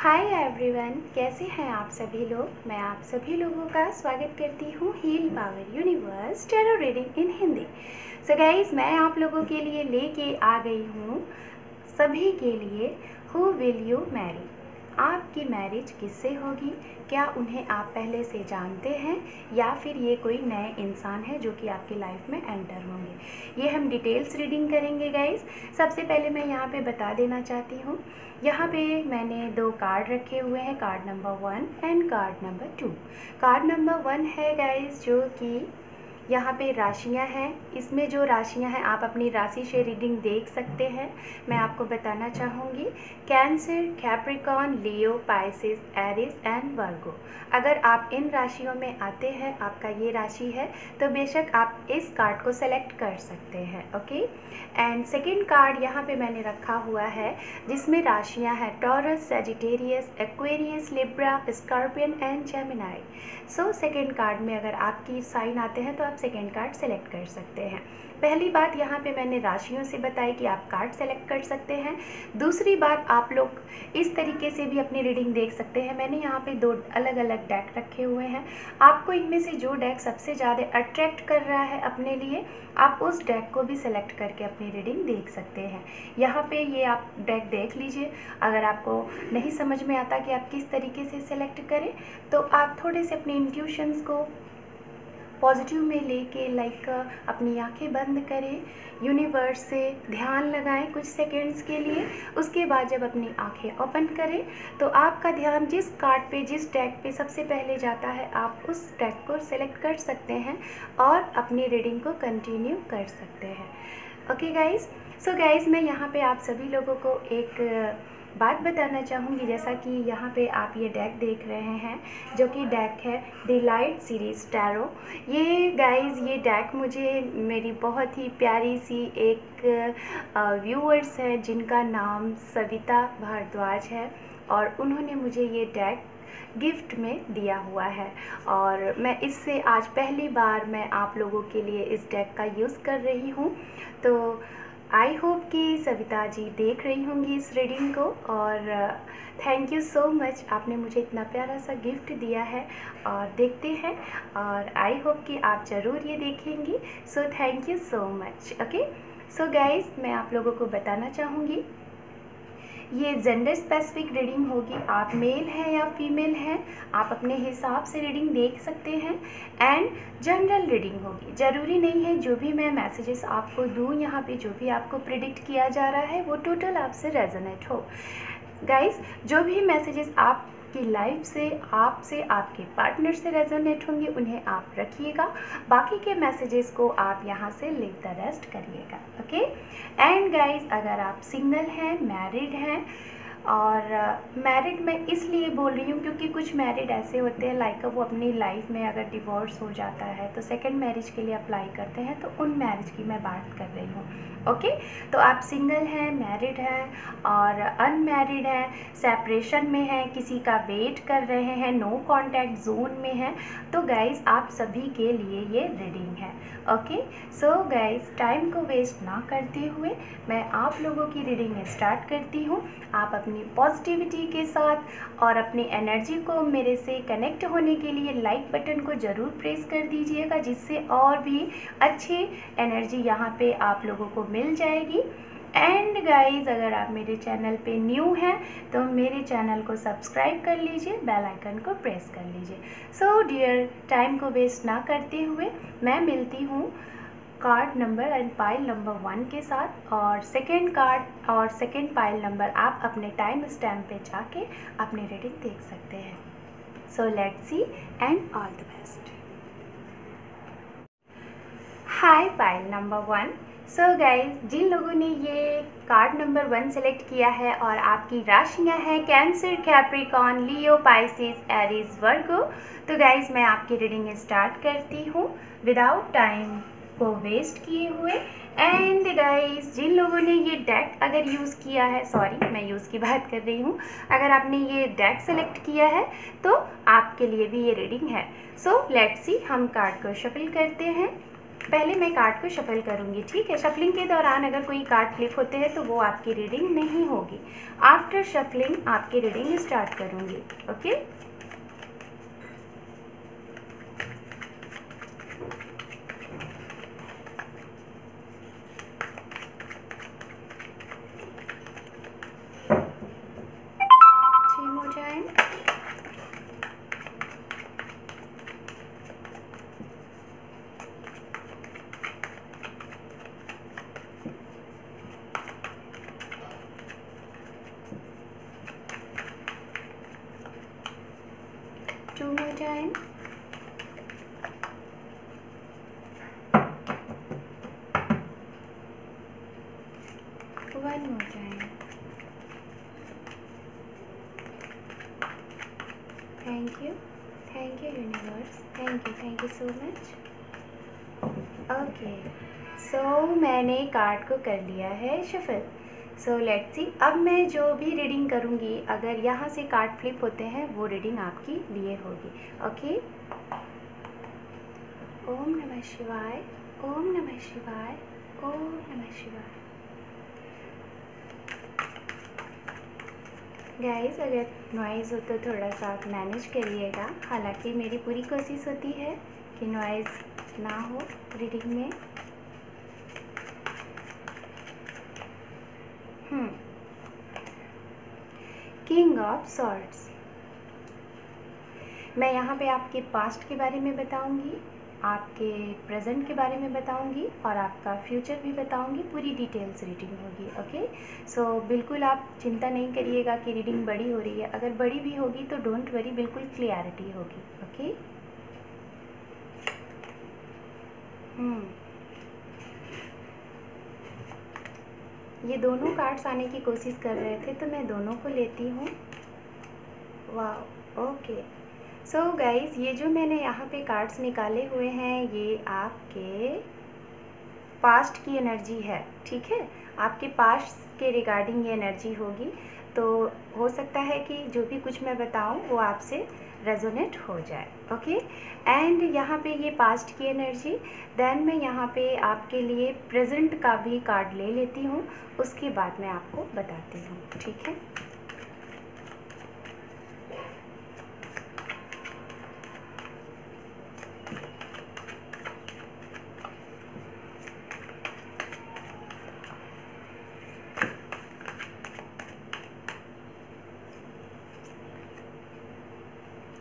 Hi everyone, कैसे हैं आप सभी लोग। मैं आप सभी लोगों का स्वागत करती हूँ heal power universe tarot reading in Hindi. So guys, मैं आप लोगों के लिए लेके आ गई हूँ सभी के लिए हु विल यू मैरी। आपकी मैरिज किससे होगी? क्या उन्हें आप पहले से जानते हैं या फिर ये कोई नए इंसान है जो कि आपकी लाइफ में एंटर होंगे? ये हम डिटेल्स रीडिंग करेंगे गाइस। सबसे पहले मैं यहाँ पे बता देना चाहती हूँ, यहाँ पे मैंने 2 कार्ड रखे हुए हैं, card number 1 and card number 2। Card number 1 है गाइस जो कि यहाँ पे राशियाँ हैं। इसमें जो राशियाँ हैं आप अपनी राशि से रीडिंग देख सकते हैं। मैं आपको बताना चाहूँगी Cancer, Capricorn, Leo, Pisces, Aries and Virgo. अगर आप इन राशियों में आते हैं, आपका ये राशि है, तो बेशक आप इस कार्ड को सेलेक्ट कर सकते हैं। ओके। एंड सेकेंड कार्ड यहाँ पे मैंने रखा हुआ है जिसमें राशियाँ हैं taurus, Sagittarius, Aquarius, Libra, scorpion and Gemini. So second card में अगर आपकी साइन आते हैं तो आप सेकेंड कार्ड सेलेक्ट कर सकते हैं। पहली बात यहाँ पे मैंने राशियों से बताई कि आप कार्ड सेलेक्ट कर सकते हैं। दूसरी बात, आप लोग इस तरीके से भी अपनी रीडिंग देख सकते हैं। मैंने यहाँ पे 2 अलग अलग डेक रखे हुए हैं। आपको इनमें से जो डेक सबसे ज़्यादा अट्रैक्ट कर रहा है अपने लिए, आप उस डेक को भी सेलेक्ट करके अपनी रीडिंग देख सकते हैं। यहाँ पे ये आप डेक देख लीजिए। अगर आपको नहीं समझ में आता कि आप किस तरीके से सेलेक्ट करें, तो आप थोड़े से अपने इंट्यूशंस को पॉजिटिव में लेके अपनी आंखें बंद करें, यूनिवर्स से ध्यान लगाएं कुछ सेकेंड्स के लिए। उसके बाद जब अपनी आंखें ओपन करें तो आपका ध्यान जिस कार्ड पे, जिस डेक पे सबसे पहले जाता है, आप उस डेक को सेलेक्ट कर सकते हैं और अपनी रीडिंग को कंटिन्यू कर सकते हैं। Okay guys. सो गाइस, मैं यहाँ पे आप सभी लोगों को एक बात बताना चाहूँगी। जैसा कि यहाँ पे आप ये डेक देख रहे हैं जो कि डेक है द लाइट सीरीज टैरो। ये गाइस, ये डेक मुझे मेरी बहुत ही प्यारी सी एक व्यूअर्स है जिनका नाम सविता भारद्वाज है, और उन्होंने मुझे ये डेक गिफ्ट में दिया हुआ है। और मैं इससे आज पहली बार मैं आप लोगों के लिए इस डेक का यूज़ कर रही हूँ। तो आई होप कि सविता जी देख रही होंगी इस रीडिंग को, और थैंक यू सो मच, आपने मुझे इतना प्यारा सा गिफ्ट दिया है। और देखते हैं, और आई होप कि आप ज़रूर ये देखेंगी। So thank you so much. Okay. So guys, मैं आप लोगों को बताना चाहूँगी ये जेंडर स्पेसिफिक रीडिंग होगी। आप मेल हैं या फीमेल हैं, आप अपने हिसाब से रीडिंग देख सकते हैं। एंड जनरल रीडिंग होगी। ज़रूरी नहीं है जो भी मैं मैसेजेस आपको दूँ यहाँ पे, जो भी आपको प्रिडिक्ट किया जा रहा है वो टोटल आपसे रेजोनेट हो। गाइस, जो भी मैसेजेस आपकी लाइफ से, आपसे, आपके पार्टनर से रेजोनेट होंगे उन्हें आप रखिएगा। बाकी के मैसेजेस को आप यहाँ से लीव द रेस्ट करिएगा। ओके। एंड गाइस, अगर आप सिंगल हैं, मैरिड हैं, और मैरिड मैं इसलिए बोल रही हूँ क्योंकि कुछ मैरिड ऐसे होते हैं वो अपनी लाइफ में अगर डिवोर्स हो जाता है तो सेकंड मैरिज के लिए अप्लाई करते हैं, तो उन मैरिज की मैं बात कर रही हूँ। ओके। तो आप सिंगल हैं, मैरिड हैं और अनमैरिड हैं, सेपरेशन में हैं, किसी का वेट कर रहे हैं, नो कॉन्टैक्ट जोन में हैं, तो गाइज आप सभी के लिए ये रीडिंग है। ओके। सो गाइज, टाइम को वेस्ट ना करते हुए मैं आप लोगों की रीडिंग स्टार्ट करती हूँ। आप अपनी पॉजिटिविटी के साथ और अपनी एनर्जी को मेरे से कनेक्ट होने के लिए लाइक बटन को ज़रूर प्रेस कर दीजिएगा, जिससे और भी अच्छी एनर्जी यहाँ पे आप लोगों को मिल जाएगी। एंड गाइज, अगर आप मेरे चैनल पे न्यू हैं तो मेरे चैनल को सब्सक्राइब कर लीजिए, बेल आइकन को प्रेस कर लीजिए। सो डियर, टाइम को वेस्ट ना करते हुए मैं मिलती हूँ card number and pile number 1 के साथ, और सेकेंड कार्ड और सेकेंड पाइल नंबर आप अपने टाइम स्टैम्प पे जाके अपनी रीडिंग देख सकते हैं। So let's see and all the best. Hi pile number 1। So guys, जिन लोगों ने ये कार्ड नंबर 1 सेलेक्ट किया है और आपकी राशियाँ हैं cancer, Capricorn, Leo, Pisces, Aries, वर्गो, तो गाइज मैं आपकी रीडिंग स्टार्ट करती हूँ विदाउट टाइम को वेस्ट किए हुए। एंड गाइस, जिन लोगों ने ये डेक अगर यूज़ किया है, सॉरी मैं यूज़ की बात कर रही हूँ, अगर आपने ये डेक सेलेक्ट किया है तो आपके लिए भी ये रीडिंग है। सो लेट्स सी, हम कार्ड को शफल करते हैं पहले मैं कार्ड को शफल करूँगी, ठीक है। शफलिंग के दौरान अगर कोई कार्ड फ्लिप होते हैं तो वो आपकी रीडिंग नहीं होगी। आफ्टर शफलिंग आपकी रीडिंग स्टार्ट करूँगी, ओके। सेम हो जाए। टू हो जाए। वन हो जाए। Thank you universe, thank you so much. Okay, so मैंने कार्ड को कर लिया है शफल। सो लेट्स सी, अब मैं जो भी रीडिंग करूँगी अगर यहाँ से कार्ड फ्लिप होते हैं वो रीडिंग आपकी लिए होगी, ओके। ओम नमः शिवाय, ओम नमः शिवाय, ओम नमः शिवाय। गाइस अगर नॉइज़ हो तो थोड़ा सा आप मैनेज करिएगा, हालांकि मेरी पूरी कोशिश होती है कि नॉइज़ ना हो रीडिंग में। King of swords. मैं यहाँ पे आपके पास्ट के बारे में बताऊंगी, आपके प्रेजेंट के बारे में बताऊंगी और आपका फ्यूचर भी बताऊंगी। पूरी डिटेल्स रीडिंग होगी, ओके। सो बिल्कुल आप चिंता नहीं करिएगा कि रीडिंग बड़ी हो रही है। अगर बड़ी भी होगी तो डोंट वरी, बिल्कुल क्लियरिटी होगी, ओके। ये दोनों कार्ड्स आने की कोशिश कर रहे थे तो मैं दोनों को लेती हूँ। वाह, ओके। सो गाइस, ये जो मैंने यहाँ पे कार्ड्स निकाले हुए हैं ये आपके पास्ट की एनर्जी है, ठीक है। आपके पास्ट के रिगार्डिंग ये एनर्जी होगी, तो हो सकता है कि जो भी कुछ मैं बताऊँ वो आपसे रेजोनेट हो जाए, ओके। एंड यहाँ पे ये पास्ट की एनर्जी, देन मैं यहाँ पे आपके लिए प्रेजेंट का भी कार्ड ले लेती हूँ, उसके बाद मैं आपको बताती हूँ, ठीक है।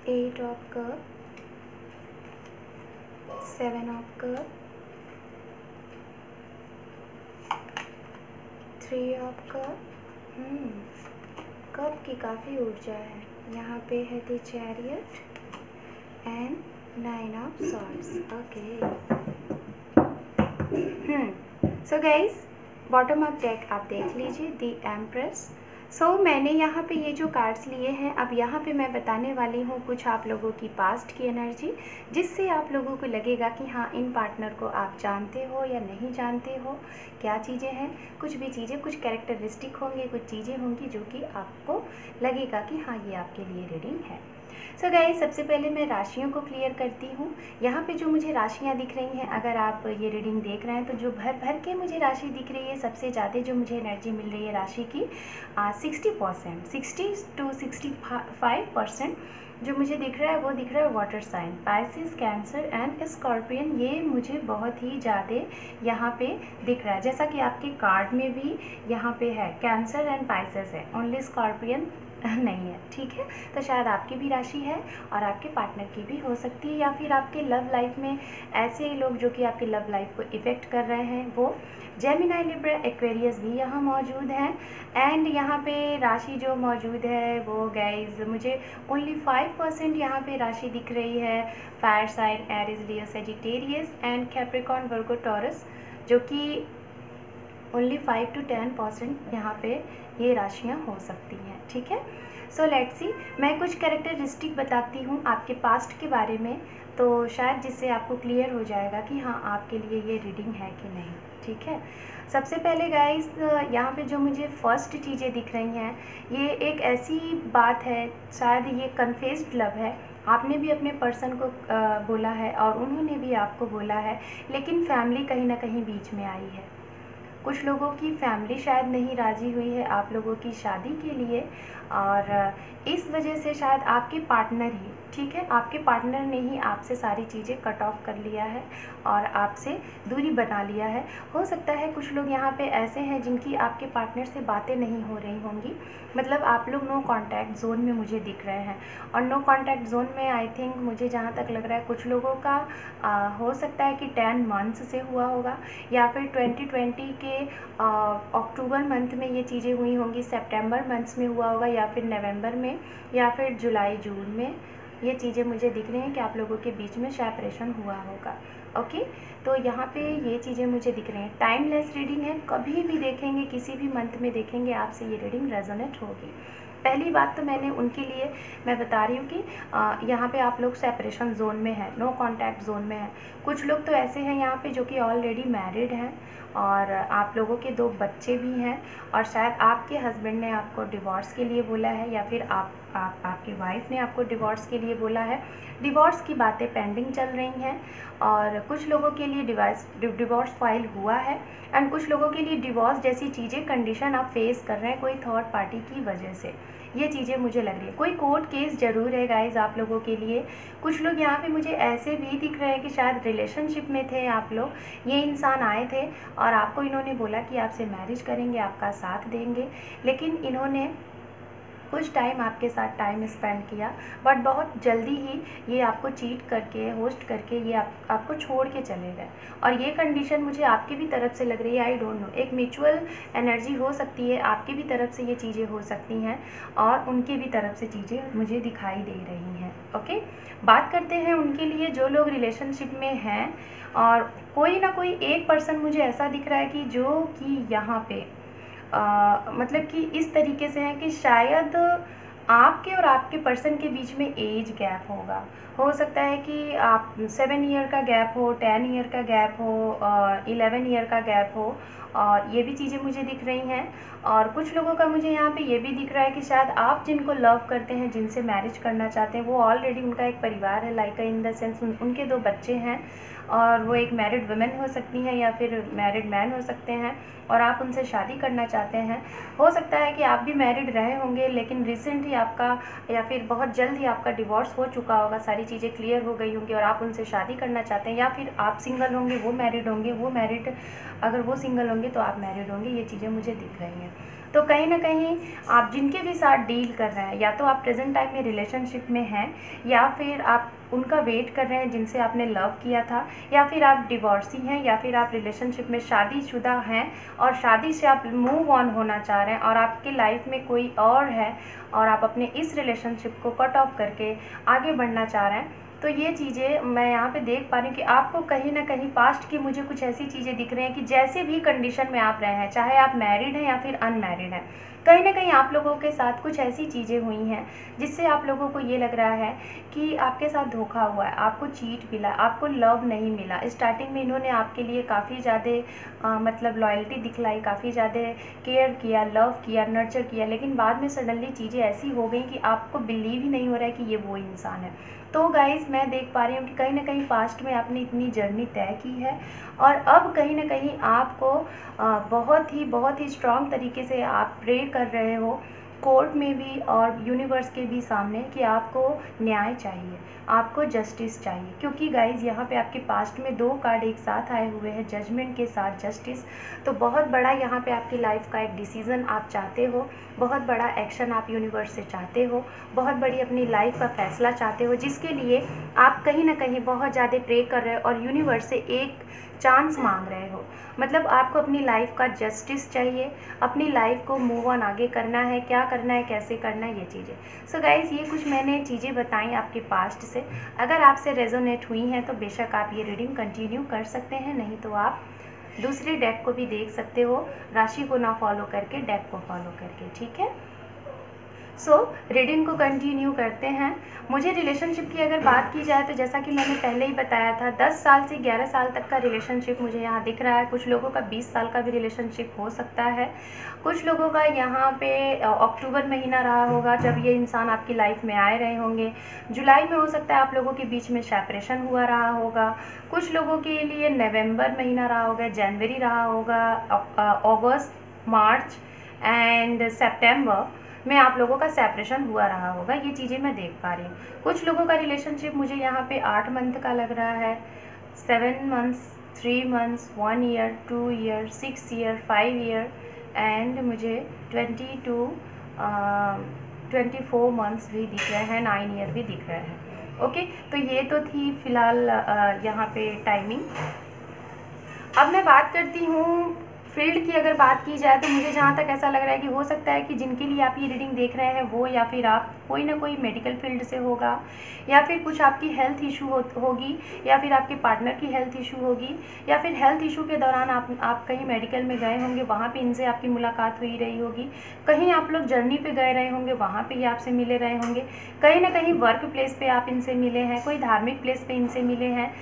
Eight of cup, seven of cup, three of cup. Cup की काफ़ी ऊर्जा है। यहाँ पे है the chariot and nine of swords, okay. So guys, bottom of deck आप देख लीजिए, द एम्प्रेस। सो मैंने यहाँ पे ये जो कार्ड्स लिए हैं, अब यहाँ पे मैं बताने वाली हूँ कुछ आप लोगों की पास्ट की एनर्जी, जिससे आप लोगों को लगेगा कि हाँ इन पार्टनर को आप जानते हो या नहीं जानते हो। क्या चीज़ें हैं, कुछ भी चीज़ें, कुछ कैरेक्टरिस्टिक होंगे, कुछ चीज़ें होंगी जो कि आपको लगेगा कि हाँ ये आपके लिए रीडिंग है। सो गाइस, सबसे पहले मैं राशियों को क्लियर करती हूँ। यहाँ पे जो मुझे राशियाँ दिख रही हैं, अगर आप ये रीडिंग देख रहे हैं तो जो भर भर के मुझे राशि दिख रही है, सबसे ज़्यादा जो मुझे एनर्जी मिल रही है राशि की 60%, 60 to 65% जो मुझे दिख रहा है वो दिख रहा है water sign, Pisces, Cancer and Scorpion. ये मुझे बहुत ही ज़्यादा यहाँ पे दिख रहा है, जैसा कि आपके कार्ड में भी यहाँ पे है कैंसर एंड पाइसिस है, ओनली स्कॉर्पियन नहीं है, ठीक है। तो शायद आपकी भी राशि है और आपके पार्टनर की भी हो सकती है, या फिर आपके लव लाइफ में ऐसे लोग जो कि आपकी लव लाइफ को इफ़ेक्ट कर रहे हैं वो जेमिनी, लिब्रा, एक्वेरियस भी यहाँ मौजूद हैं। एंड यहाँ पे राशि जो मौजूद है वो गाइज मुझे ओनली 5% यहाँ पे राशि दिख रही है। Fire sign, Aries, Leo, Sagittarius and Capricorn, Virgo, Taurus, जो कि ओनली 5 to 10% यहाँ पे ये राशियाँ हो सकती हैं, ठीक है। सो लेट्स सी, मैं कुछ कैरेक्टरिस्टिक बताती हूँ आपके पास्ट के बारे में, तो शायद जिससे आपको क्लियर हो जाएगा कि हाँ आपके लिए ये रीडिंग है कि नहीं, ठीक है। सबसे पहले गाइस, यहाँ पे जो मुझे फर्स्ट चीज़ें दिख रही हैं, ये एक ऐसी बात है, शायद ये कन्फेस्ड लव है, आपने भी अपने पर्सन को बोला है और उन्होंने भी आपको बोला है, लेकिन फैमिली कहीं ना कहीं बीच में आई है। कुछ लोगों की फैमिली शायद नहीं राज़ी हुई है आप लोगों की शादी के लिए, और इस वजह से शायद आपके पार्टनर ही, ठीक है, आपके पार्टनर ने ही आपसे सारी चीज़ें कट ऑफ कर लिया है और आपसे दूरी बना लिया है। हो सकता है कुछ लोग यहाँ पे ऐसे हैं जिनकी आपके पार्टनर से बातें नहीं हो रही होंगी, मतलब आप लोग नो कांटेक्ट जोन में मुझे दिख रहे हैं। और नो कांटेक्ट जोन में आई थिंक मुझे जहाँ तक लग रहा है कुछ लोगों का हो सकता है कि 10 मंथ्स से हुआ होगा, या फिर 2020 के अक्टूबर मंथ में ये चीज़ें हुई होंगी, सितंबर मंथ्स में हुआ होगा, या फिर नवंबर में, या फिर जुलाई जून में। ये चीज़ें मुझे दिख रही हैं कि आप लोगों के बीच में सेपरेशन हुआ होगा। ओके, तो यहाँ पे ये चीज़ें मुझे दिख रही हैं। टाइमलेस रीडिंग है, कभी भी देखेंगे, किसी भी मंथ में देखेंगे, आपसे ये रीडिंग रेजोनेट होगी। पहली बात तो मैंने उनके लिए मैं बता रही हूँ कि यहाँ पे आप लोग सेपरेशन जोन में है, नो कांटेक्ट जोन में है। कुछ लोग तो ऐसे हैं यहाँ पे जो कि ऑलरेडी मैरिड हैं और आप लोगों के 2 बच्चे भी हैं, और शायद आपके हस्बैंड ने आपको डिवोर्स के लिए बोला है, या फिर आपकी वाइफ ने आपको डिवोर्स के लिए बोला है। डिवोर्स की बातें पेंडिंग चल रही हैं, और कुछ लोगों के लिए डिवोर्स फाइल हुआ है, एंड कुछ लोगों के लिए डिवोर्स जैसी चीज़ें कंडीशन आप फेस कर रहे हैं कोई थर्ड पार्टी की वजह से। ये चीज़ें मुझे लग रही है, कोई कोर्ट केस ज़रूर है गाइज आप लोगों के लिए। कुछ लोग यहाँ पे मुझे ऐसे भी दिख रहे हैं कि शायद रिलेशनशिप में थे आप लोग, ये इंसान आए थे और आपको इन्होंने बोला कि आपसे मैरिज करेंगे, आपका साथ देंगे, लेकिन इन्होंने कुछ टाइम आपके साथ टाइम स्पेंड किया, बट बहुत जल्दी ही ये आपको चीट करके, होस्ट करके ये आपको छोड़ के चले गए। और ये कंडीशन मुझे आपकी भी तरफ से लग रही है, आई डोंट नो, एक म्यूचुअल एनर्जी हो सकती है, आपकी भी तरफ से ये चीज़ें हो सकती हैं और उनकी भी तरफ से चीज़ें मुझे दिखाई दे रही हैं। ओके, बात करते हैं उनके लिए जो लोग रिलेशनशिप में हैं, और कोई ना कोई एक पर्सन मुझे ऐसा दिख रहा है कि जो कि यहाँ पे मतलब कि इस तरीके से है कि शायद आपके और आपके पर्सन के बीच में एज गैप होगा। हो सकता है कि आप 7 ईयर का गैप हो, 10 ईयर का गैप हो, 11 ईयर का गैप हो, और ये भी चीज़ें मुझे दिख रही हैं। और कुछ लोगों का मुझे यहाँ पे ये भी दिख रहा है कि शायद आप जिनको लव करते हैं, जिनसे मैरिज करना चाहते हैं, वो ऑलरेडी उनका एक परिवार है, लाइक इन द सेंस उनके 2 बच्चे हैं, और वो एक मैरिड वुमेन हो सकती हैं या फिर मैरिड मैन हो सकते हैं, और आप उनसे शादी करना चाहते हैं। हो सकता है कि आप भी मैरिड रहे होंगे, लेकिन रिसेंट ही आपका या फिर बहुत जल्द ही आपका डिवोर्स हो चुका होगा, सारी चीज़ें क्लियर हो गई होंगी और आप उनसे शादी करना चाहते हैं, या फिर आप सिंगल होंगे, वो मैरिड होंगे, वो मैरिड, अगर वो सिंगल होंगे तो आप मैरिड होंगे। ये चीज़ें मुझे दिख रही हैं। तो कहीं ना कहीं आप जिनके भी साथ डील कर रहे हैं, या तो आप प्रेजेंट टाइम में रिलेशनशिप में हैं, या फिर आप उनका वेट कर रहे हैं जिनसे आपने लव किया था, या फिर आप डिवोर्सी हैं, या फिर आप रिलेशनशिप में शादीशुदा हैं और शादी से आप मूव ऑन होना चाह रहे हैं और आपके लाइफ में कोई और है और आप अपने इस रिलेशनशिप को कट ऑफ करके आगे बढ़ना चाह रहे हैं। तो ये चीज़ें मैं यहाँ पे देख पा रही हूँ कि आपको कहीं ना कहीं पास्ट की मुझे कुछ ऐसी चीज़ें दिख रही हैं कि जैसे भी कंडीशन में आप रहे हैं, चाहे आप मैरिड हैं या फिर अनमैरिड हैं, कहीं ना कहीं आप लोगों के साथ कुछ ऐसी चीज़ें हुई हैं जिससे आप लोगों को ये लग रहा है कि आपके साथ धोखा हुआ है, आपको चीट मिला, आपको लव नहीं मिला। स्टार्टिंग में इन्होंने आपके लिए काफ़ी ज़्यादा मतलब लॉयल्टी दिखलाई, काफ़ी ज़्यादा केयर किया, लव किया, नर्चर किया, लेकिन बाद में सडनली चीज़ें ऐसी हो गई कि आपको बिलीव ही नहीं हो रहा है कि ये वो इंसान है। तो गाइज़ मैं देख पा रही हूँ कि कहीं ना कहीं पास्ट में आपने इतनी जर्नी तय की है, और अब कहीं ना कहीं आपको बहुत ही स्ट्रॉन्ग तरीके से आप प्रे कर रहे हो कोर्ट में भी और यूनिवर्स के भी सामने कि आपको न्याय चाहिए, आपको जस्टिस चाहिए। क्योंकि गाइज यहाँ पे आपके पास्ट में 2 कार्ड एक साथ आए हुए हैं, जजमेंट के साथ जस्टिस। तो बहुत बड़ा यहाँ पे आपकी लाइफ का एक डिसीज़न आप चाहते हो, बहुत बड़ा एक्शन आप यूनिवर्स से चाहते हो, बहुत बड़ी अपनी लाइफ का फैसला चाहते हो, जिसके लिए आप कहीं ना कहीं बहुत ज़्यादा प्रे कर रहे हो और यूनिवर्स से एक चांस मांग रहे हो। मतलब आपको अपनी लाइफ का जस्टिस चाहिए, अपनी लाइफ को मूव ऑन आगे करना है, क्या करना है, कैसे करना है, ये चीज़ें। सो गाइज़ ये कुछ मैंने चीज़ें बताई आपके पास्ट से। अगर आपसे रेजोनेट हुई हैं तो बेशक आप ये रीडिंग कंटिन्यू कर सकते हैं, नहीं तो आप दूसरे डेक को भी देख सकते हो, राशि को ना फॉलो करके डेक को फॉलो करके, ठीक है। सो रीडिंग को कंटिन्यू करते हैं। मुझे रिलेशनशिप की अगर बात की जाए तो जैसा कि मैंने पहले ही बताया था, 10 साल से 11 साल तक का रिलेशनशिप मुझे यहाँ दिख रहा है। कुछ लोगों का 20 साल का भी रिलेशनशिप हो सकता है। कुछ लोगों का यहाँ पे अक्टूबर महीना रहा होगा जब ये इंसान आपकी लाइफ में आए रहे होंगे। जुलाई में हो सकता है आप लोगों के बीच में सेपरेशन हुआ रहा होगा। कुछ लोगों के लिए नवंबर महीना रहा होगा, जनवरी रहा होगा, अगस्त, मार्च एंड सितंबर में आप लोगों का सेपरेशन हुआ रहा होगा। ये चीज़ें मैं देख पा रही हूँ। कुछ लोगों का रिलेशनशिप मुझे यहाँ पे 8 मंथ का लग रहा है, 7 months, 3 months, 1 year, 2 year, 6 year, 5 year and मुझे 24 मंथ्स भी दिख रहे हैं, 9 ईयर भी दिख रहे हैं। ओके, तो ये तो थी फ़िलहाल यहाँ पे टाइमिंग। अब मैं बात करती हूँ फील्ड की। अगर बात की जाए तो मुझे जहाँ तक ऐसा लग रहा है कि हो सकता है कि जिनके लिए आप ये रीडिंग देख रहे हैं वो या फिर आप कोई ना कोई मेडिकल फील्ड से होगा, या फिर कुछ आपकी हेल्थ इशू होगी, या फिर आपके पार्टनर की हेल्थ इशू होगी, या फिर हेल्थ इशू के दौरान आप कहीं मेडिकल में गए होंगे, वहाँ पे इनसे आपकी मुलाकात हुई रही होगी। कहीं आप लोग जर्नी पे गए रहे होंगे, वहाँ पे ये आपसे मिले रहे होंगे। कहीं ना कहीं वर्क प्लेस पे आप इनसे मिले हैं, कोई धार्मिक प्लेस पे इनसे मिले हैं,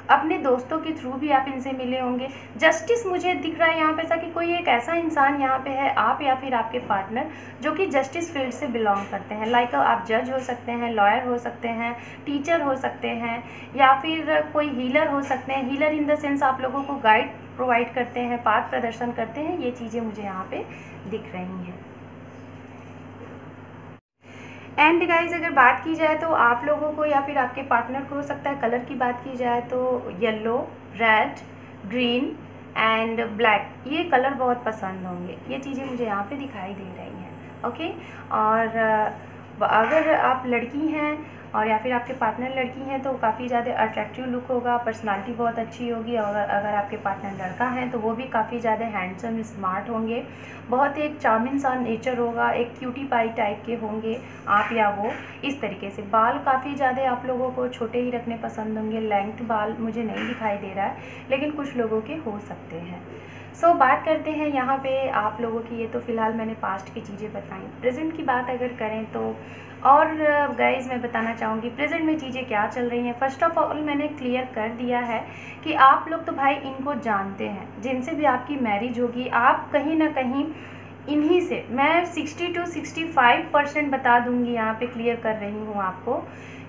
अपने दोस्तों के थ्रू भी आप इनसे मिले होंगे। जस्टिस मुझे दिख रहा है यहाँ पे, ऐसा कि कोई एक ऐसा इंसान यहाँ पे है, आप या फिर आपके पार्टनर, जो कि जस्टिस फील्ड से बिलोंग करते हैं। लाइक आप जज हो सकते हैं, लॉयर हो सकते हैं, टीचर हो सकते हैं, या फिर कोई हीलर हो सकते हैं। हीलर इन द सेंस आप लोगों को गाइड प्रोवाइड करते हैं, पाथ प्रदर्शन करते हैं। ये चीज़ें मुझे यहाँ पे दिख रही हैं। एंड गाइज अगर बात की जाए तो आप लोगों को या फिर आपके पार्टनर को हो सकता है, कलर की बात की जाए तो yellow, red, green and black, ये कलर बहुत पसंद होंगे। ये चीज़ें मुझे यहाँ पे दिखाई दे रही हैं। ओके, और अगर आप लड़की हैं और या फिर आपके पार्टनर लड़की हैं तो काफ़ी ज़्यादा अट्रैक्टिव लुक होगा, पर्सनालिटी बहुत अच्छी होगी। और अगर आपके पार्टनर लड़का हैं तो वो भी काफ़ी ज़्यादा हैंडसम, स्मार्ट होंगे, बहुत एक चार्मिंग सा नेचर होगा, एक क्यूटी पाई टाइप के होंगे आप या वो। इस तरीके से बाल काफ़ी ज़्यादा आप लोगों को छोटे ही रखने पसंद होंगे। लेंथ बाल मुझे नहीं दिखाई दे रहा है, लेकिन कुछ लोगों के हो सकते हैं। सो बात करते हैं यहाँ पे आप लोगों की। ये तो फ़िलहाल मैंने पास्ट की चीज़ें बताई। प्रेजेंट की बात अगर करें तो और गाइज़ मैं बताना चाहूँगी प्रेजेंट में चीज़ें क्या चल रही हैं। फर्स्ट ऑफ ऑल मैंने क्लियर कर दिया है कि आप लोग तो भाई इनको जानते हैं, जिनसे भी आपकी मैरिज होगी आप कहीं ना कहीं इन्हीं से, मैं 60 to 65% बता दूँगी, यहाँ पे क्लियर कर रही हूँ आपको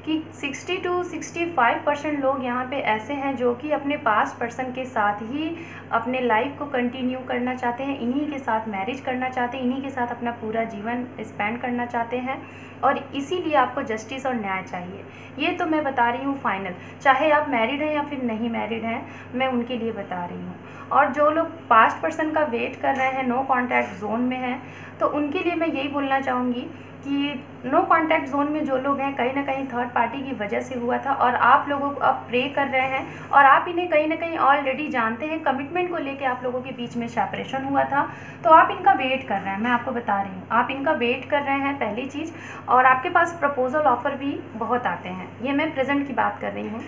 कि 60 to 65% लोग यहाँ पे ऐसे हैं जो कि अपने पास्ट पर्सन के साथ ही अपने लाइफ को कंटिन्यू करना चाहते हैं, इन्हीं के साथ मैरिज करना चाहते हैं, इन्हीं के साथ अपना पूरा जीवन स्पेंड करना चाहते हैं। और इसीलिए आपको जस्टिस और न्याय चाहिए। ये तो मैं बता रही हूँ फाइनल, चाहे आप मैरिड हैं या फिर नहीं मैरिड हैं, मैं उनके लिए बता रही हूँ। और जो लोग पास्ट पर्सन का वेट कर रहे हैं, नो कॉन्टैक्ट जोन में हैं, तो उनके लिए मैं यही बोलना चाहूँगी कि नो कॉन्टैक्ट जोन में जो लोग हैं कहीं ना कहीं थर्ड पार्टी की वजह से हुआ था, और आप लोगों को अब प्रे कर रहे हैं और आप इन्हें कहीं ना कहीं ऑलरेडी जानते हैं। कमिटमेंट को लेके आप लोगों के बीच में सेपरेशन हुआ था, तो आप इनका वेट कर रहे हैं। मैं आपको बता रही हूँ, आप इनका वेट कर रहे हैं, पहली चीज़। और आपके पास प्रपोजल ऑफ़र भी बहुत आते हैं, ये मैं प्रेजेंट की बात कर रही हूँ।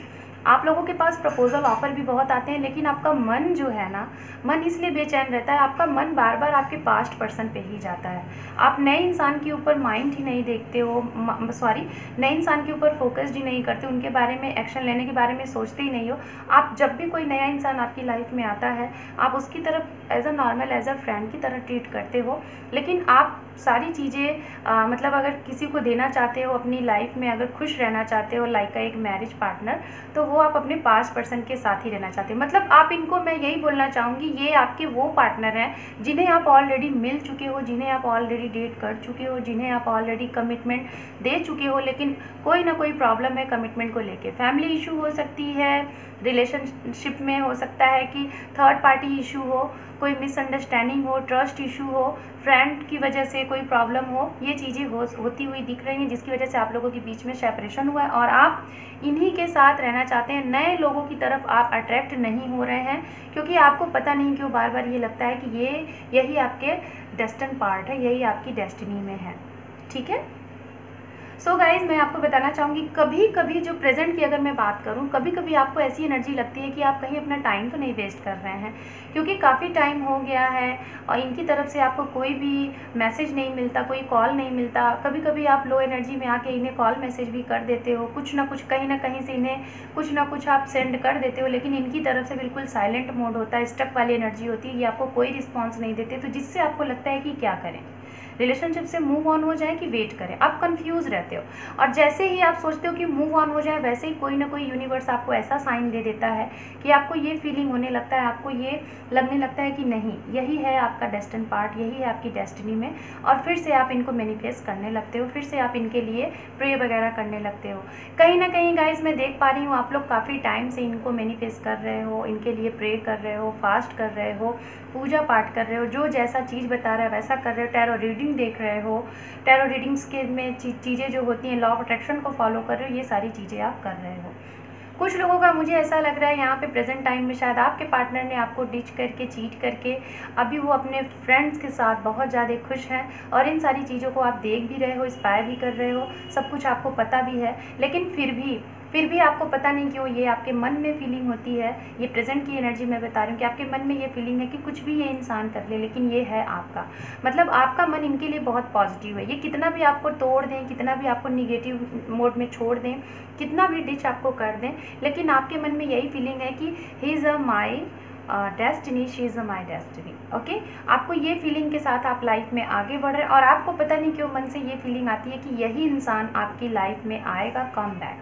आप लोगों के पास प्रपोजल ऑफ़र भी बहुत आते हैं, लेकिन आपका मन जो है ना, मन इसलिए बेचैन रहता है, आपका मन बार बार आपके पास्ट पर्सन पे ही जाता है। आप नए इंसान के ऊपर माइंड ही नहीं देखते हो, नए इंसान के ऊपर फोकस्ड ही नहीं करते, उनके बारे में एक्शन लेने के बारे में सोचते ही नहीं हो। आप जब भी कोई नया इंसान आपकी लाइफ में आता है, आप उसकी तरफ as a normal, as a friend की तरह ट्रीट करते हो, लेकिन आप सारी चीज़ें मतलब अगर किसी को देना चाहते हो अपनी लाइफ में, अगर खुश रहना चाहते हो लाइक एक मैरिज पार्टनर, तो वो आप अपने पास्ट पर्सन के साथ ही रहना चाहते हो। मतलब आप इनको, मैं यही बोलना चाहूँगी, ये आपके वो पार्टनर हैं जिन्हें आप ऑलरेडी मिल चुके हो, जिन्हें आप ऑलरेडी डेट कर चुके हो, जिन्हें आप ऑलरेडी कमिटमेंट दे चुके हो, लेकिन कोई ना कोई प्रॉब्लम है कमिटमेंट को लेके। फैमिली इशू हो सकती है, रिलेशनशिप में हो सकता है कि थर्ड पार्टी इशू हो, कोई मिसअंडरस्टैंडिंग हो, ट्रस्ट इशू हो, फ्रेंड की वजह से कोई प्रॉब्लम हो। ये चीज़ें होती हुई दिख रही हैं, जिसकी वजह से आप लोगों के बीच में सेपरेशन हुआ है और आप इन्हीं के साथ रहना चाहते हैं। नए लोगों की तरफ आप अट्रैक्ट नहीं हो रहे हैं, क्योंकि आपको पता नहीं क्यों बार बार ये लगता है कि यही आपके डेस्टिन पार्ट है, यही आपकी डेस्टिनी में है। ठीक है, सो गाइज़, मैं आपको बताना चाहूँगी, कभी कभी जो प्रेजेंट की अगर मैं बात करूँ, कभी कभी आपको ऐसी एनर्जी लगती है कि आप कहीं अपना टाइम तो नहीं वेस्ट कर रहे हैं, क्योंकि काफ़ी टाइम हो गया है और इनकी तरफ से आपको कोई भी मैसेज नहीं मिलता, कोई कॉल नहीं मिलता। कभी कभी आप लो एनर्जी में आके इन्हें कॉल मैसेज भी कर देते हो, कुछ ना कुछ कहीं ना कहीं से इन्हें कुछ ना कुछ आप सेंड कर देते हो, लेकिन इनकी तरफ से बिल्कुल साइलेंट मोड होता है, स्टक वाली एनर्जी होती है, ये आपको कोई रिस्पॉन्स नहीं देते, तो जिससे आपको लगता है कि क्या करें, रिलेशनशिप से मूव ऑन हो जाए कि वेट करें। आप कंफ्यूज रहते हो, और जैसे ही आप सोचते हो कि मूव ऑन हो जाए, वैसे ही कोई ना कोई यूनिवर्स आपको ऐसा साइन दे देता है कि आपको ये फीलिंग होने लगता है, आपको ये लगने लगता है कि नहीं, यही है आपका डेस्टिन पार्ट, यही है आपकी डेस्टिनी में, और फिर से आप इनको मैनिफेस्ट करने लगते हो, फिर से आप इनके लिए प्रे वगैरह करने लगते हो। कहीं ना कहीं गाइज मैं देख पा रही हूँ आप लोग काफ़ी टाइम से इनको मैनिफेस्ट कर रहे हो, इनके लिए प्रे कर रहे हो, फास्ट कर रहे हो, पूजा पाठ कर रहे हो, जो जैसा चीज़ बता रहा है वैसा कर रहे हो, टैरो रीडिंग देख रहे हो, टैरो रीडिंग्स के में चीज़ें जो होती हैं, लॉ ऑफ अट्रैक्शन को फॉलो कर रहे हो, ये सारी चीज़ें आप कर रहे हो। कुछ लोगों का मुझे ऐसा लग रहा है यहाँ पे प्रेजेंट टाइम में शायद आपके पार्टनर ने आपको डिच करके, चीट करके, अभी वो अपने फ्रेंड्स के साथ बहुत ज़्यादा खुश हैं, और इन सारी चीज़ों को आप देख भी रहे हो, इंस्पायर भी कर रहे हो, सब कुछ आपको पता भी है, लेकिन फिर भी आपको पता नहीं क्यों ये आपके मन में फीलिंग होती है। ये प्रेजेंट की एनर्जी मैं बता रही हूँ कि आपके मन में ये फीलिंग है कि कुछ भी ये इंसान कर ले, लेकिन ये है आपका, मतलब आपका मन इनके लिए बहुत पॉजिटिव है। ये कितना भी आपको तोड़ दें, कितना भी आपको निगेटिव मोड में छोड़ दें, कितना भी डिच आपको कर दें, लेकिन आपके मन में यही फीलिंग है कि he is a my destiny, she is a my destiny. Okay, आपको ये फीलिंग के साथ आप लाइफ में आगे बढ़ रहे हैं, और आपको पता नहीं क्यों मन से ये फीलिंग आती है कि यही इंसान आपकी लाइफ में आएगा, कम बैक।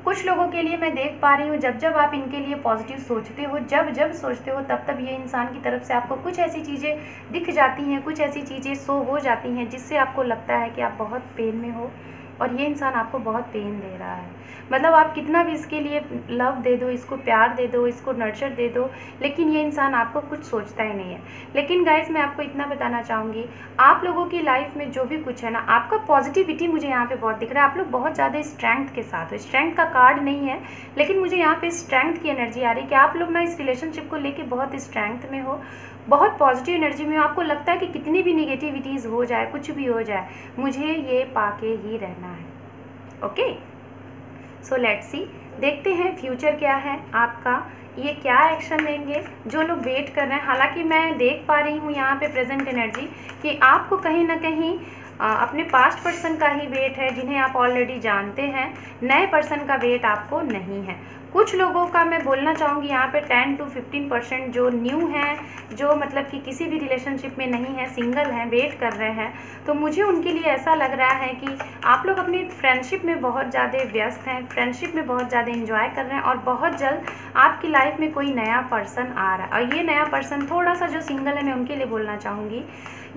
कुछ लोगों के लिए मैं देख पा रही हूँ, जब जब आप इनके लिए पॉजिटिव सोचते हो, जब जब सोचते हो, तब तब ये इंसान की तरफ से आपको कुछ ऐसी चीज़ें दिख जाती हैं, कुछ ऐसी चीज़ें शो हो जाती हैं, जिससे आपको लगता है कि आप बहुत पेन में हो, और ये इंसान आपको बहुत पेन दे रहा है। मतलब आप कितना भी इसके लिए लव दे दो, इसको प्यार दे दो, इसको नर्चर दे दो, लेकिन ये इंसान आपको कुछ सोचता ही नहीं है। लेकिन गाइस, मैं आपको इतना बताना चाहूँगी, आप लोगों की लाइफ में जो भी कुछ है ना, आपका पॉजिटिविटी मुझे यहाँ पे बहुत दिख रहा है। आप लोग बहुत ज़्यादा स्ट्रेंथ के साथ हो, स्ट्रेंथ का कार्ड नहीं है, लेकिन मुझे यहाँ पे स्ट्रेंथ की एनर्जी आ रही है कि आप लोग ना इस रिलेशनशिप को लेके बहुत स्ट्रेंथ में हो, बहुत पॉजिटिव एनर्जी में। आपको लगता है कि कितनी भी निगेटिविटीज़ हो जाए, कुछ भी हो जाए, मुझे ये पाके ही रहना है। ओके, सो लेट्स सी, देखते हैं फ्यूचर क्या है आपका, ये क्या एक्शन लेंगे जो लोग वेट कर रहे हैं। हालांकि मैं देख पा रही हूँ यहाँ पे प्रेजेंट एनर्जी कि आपको कहीं ना कहीं अपने पास्ट पर्सन का ही वेट है, जिन्हें आप ऑलरेडी जानते हैं, नए पर्सन का वेट आपको नहीं है। कुछ लोगों का मैं बोलना चाहूँगी यहाँ पे 10 to 15% जो न्यू हैं, जो मतलब कि किसी भी रिलेशनशिप में नहीं है, सिंगल हैं, वेट कर रहे हैं, तो मुझे उनके लिए ऐसा लग रहा है कि आप लोग अपनी फ्रेंडशिप में बहुत ज़्यादा व्यस्त हैं, फ्रेंडशिप में बहुत ज़्यादा एंजॉय कर रहे हैं, और बहुत जल्द आपकी लाइफ में कोई नया पर्सन आ रहा है। और ये नया पर्सन, थोड़ा सा जो सिंगल है मैं उनके लिए बोलना चाहूँगी,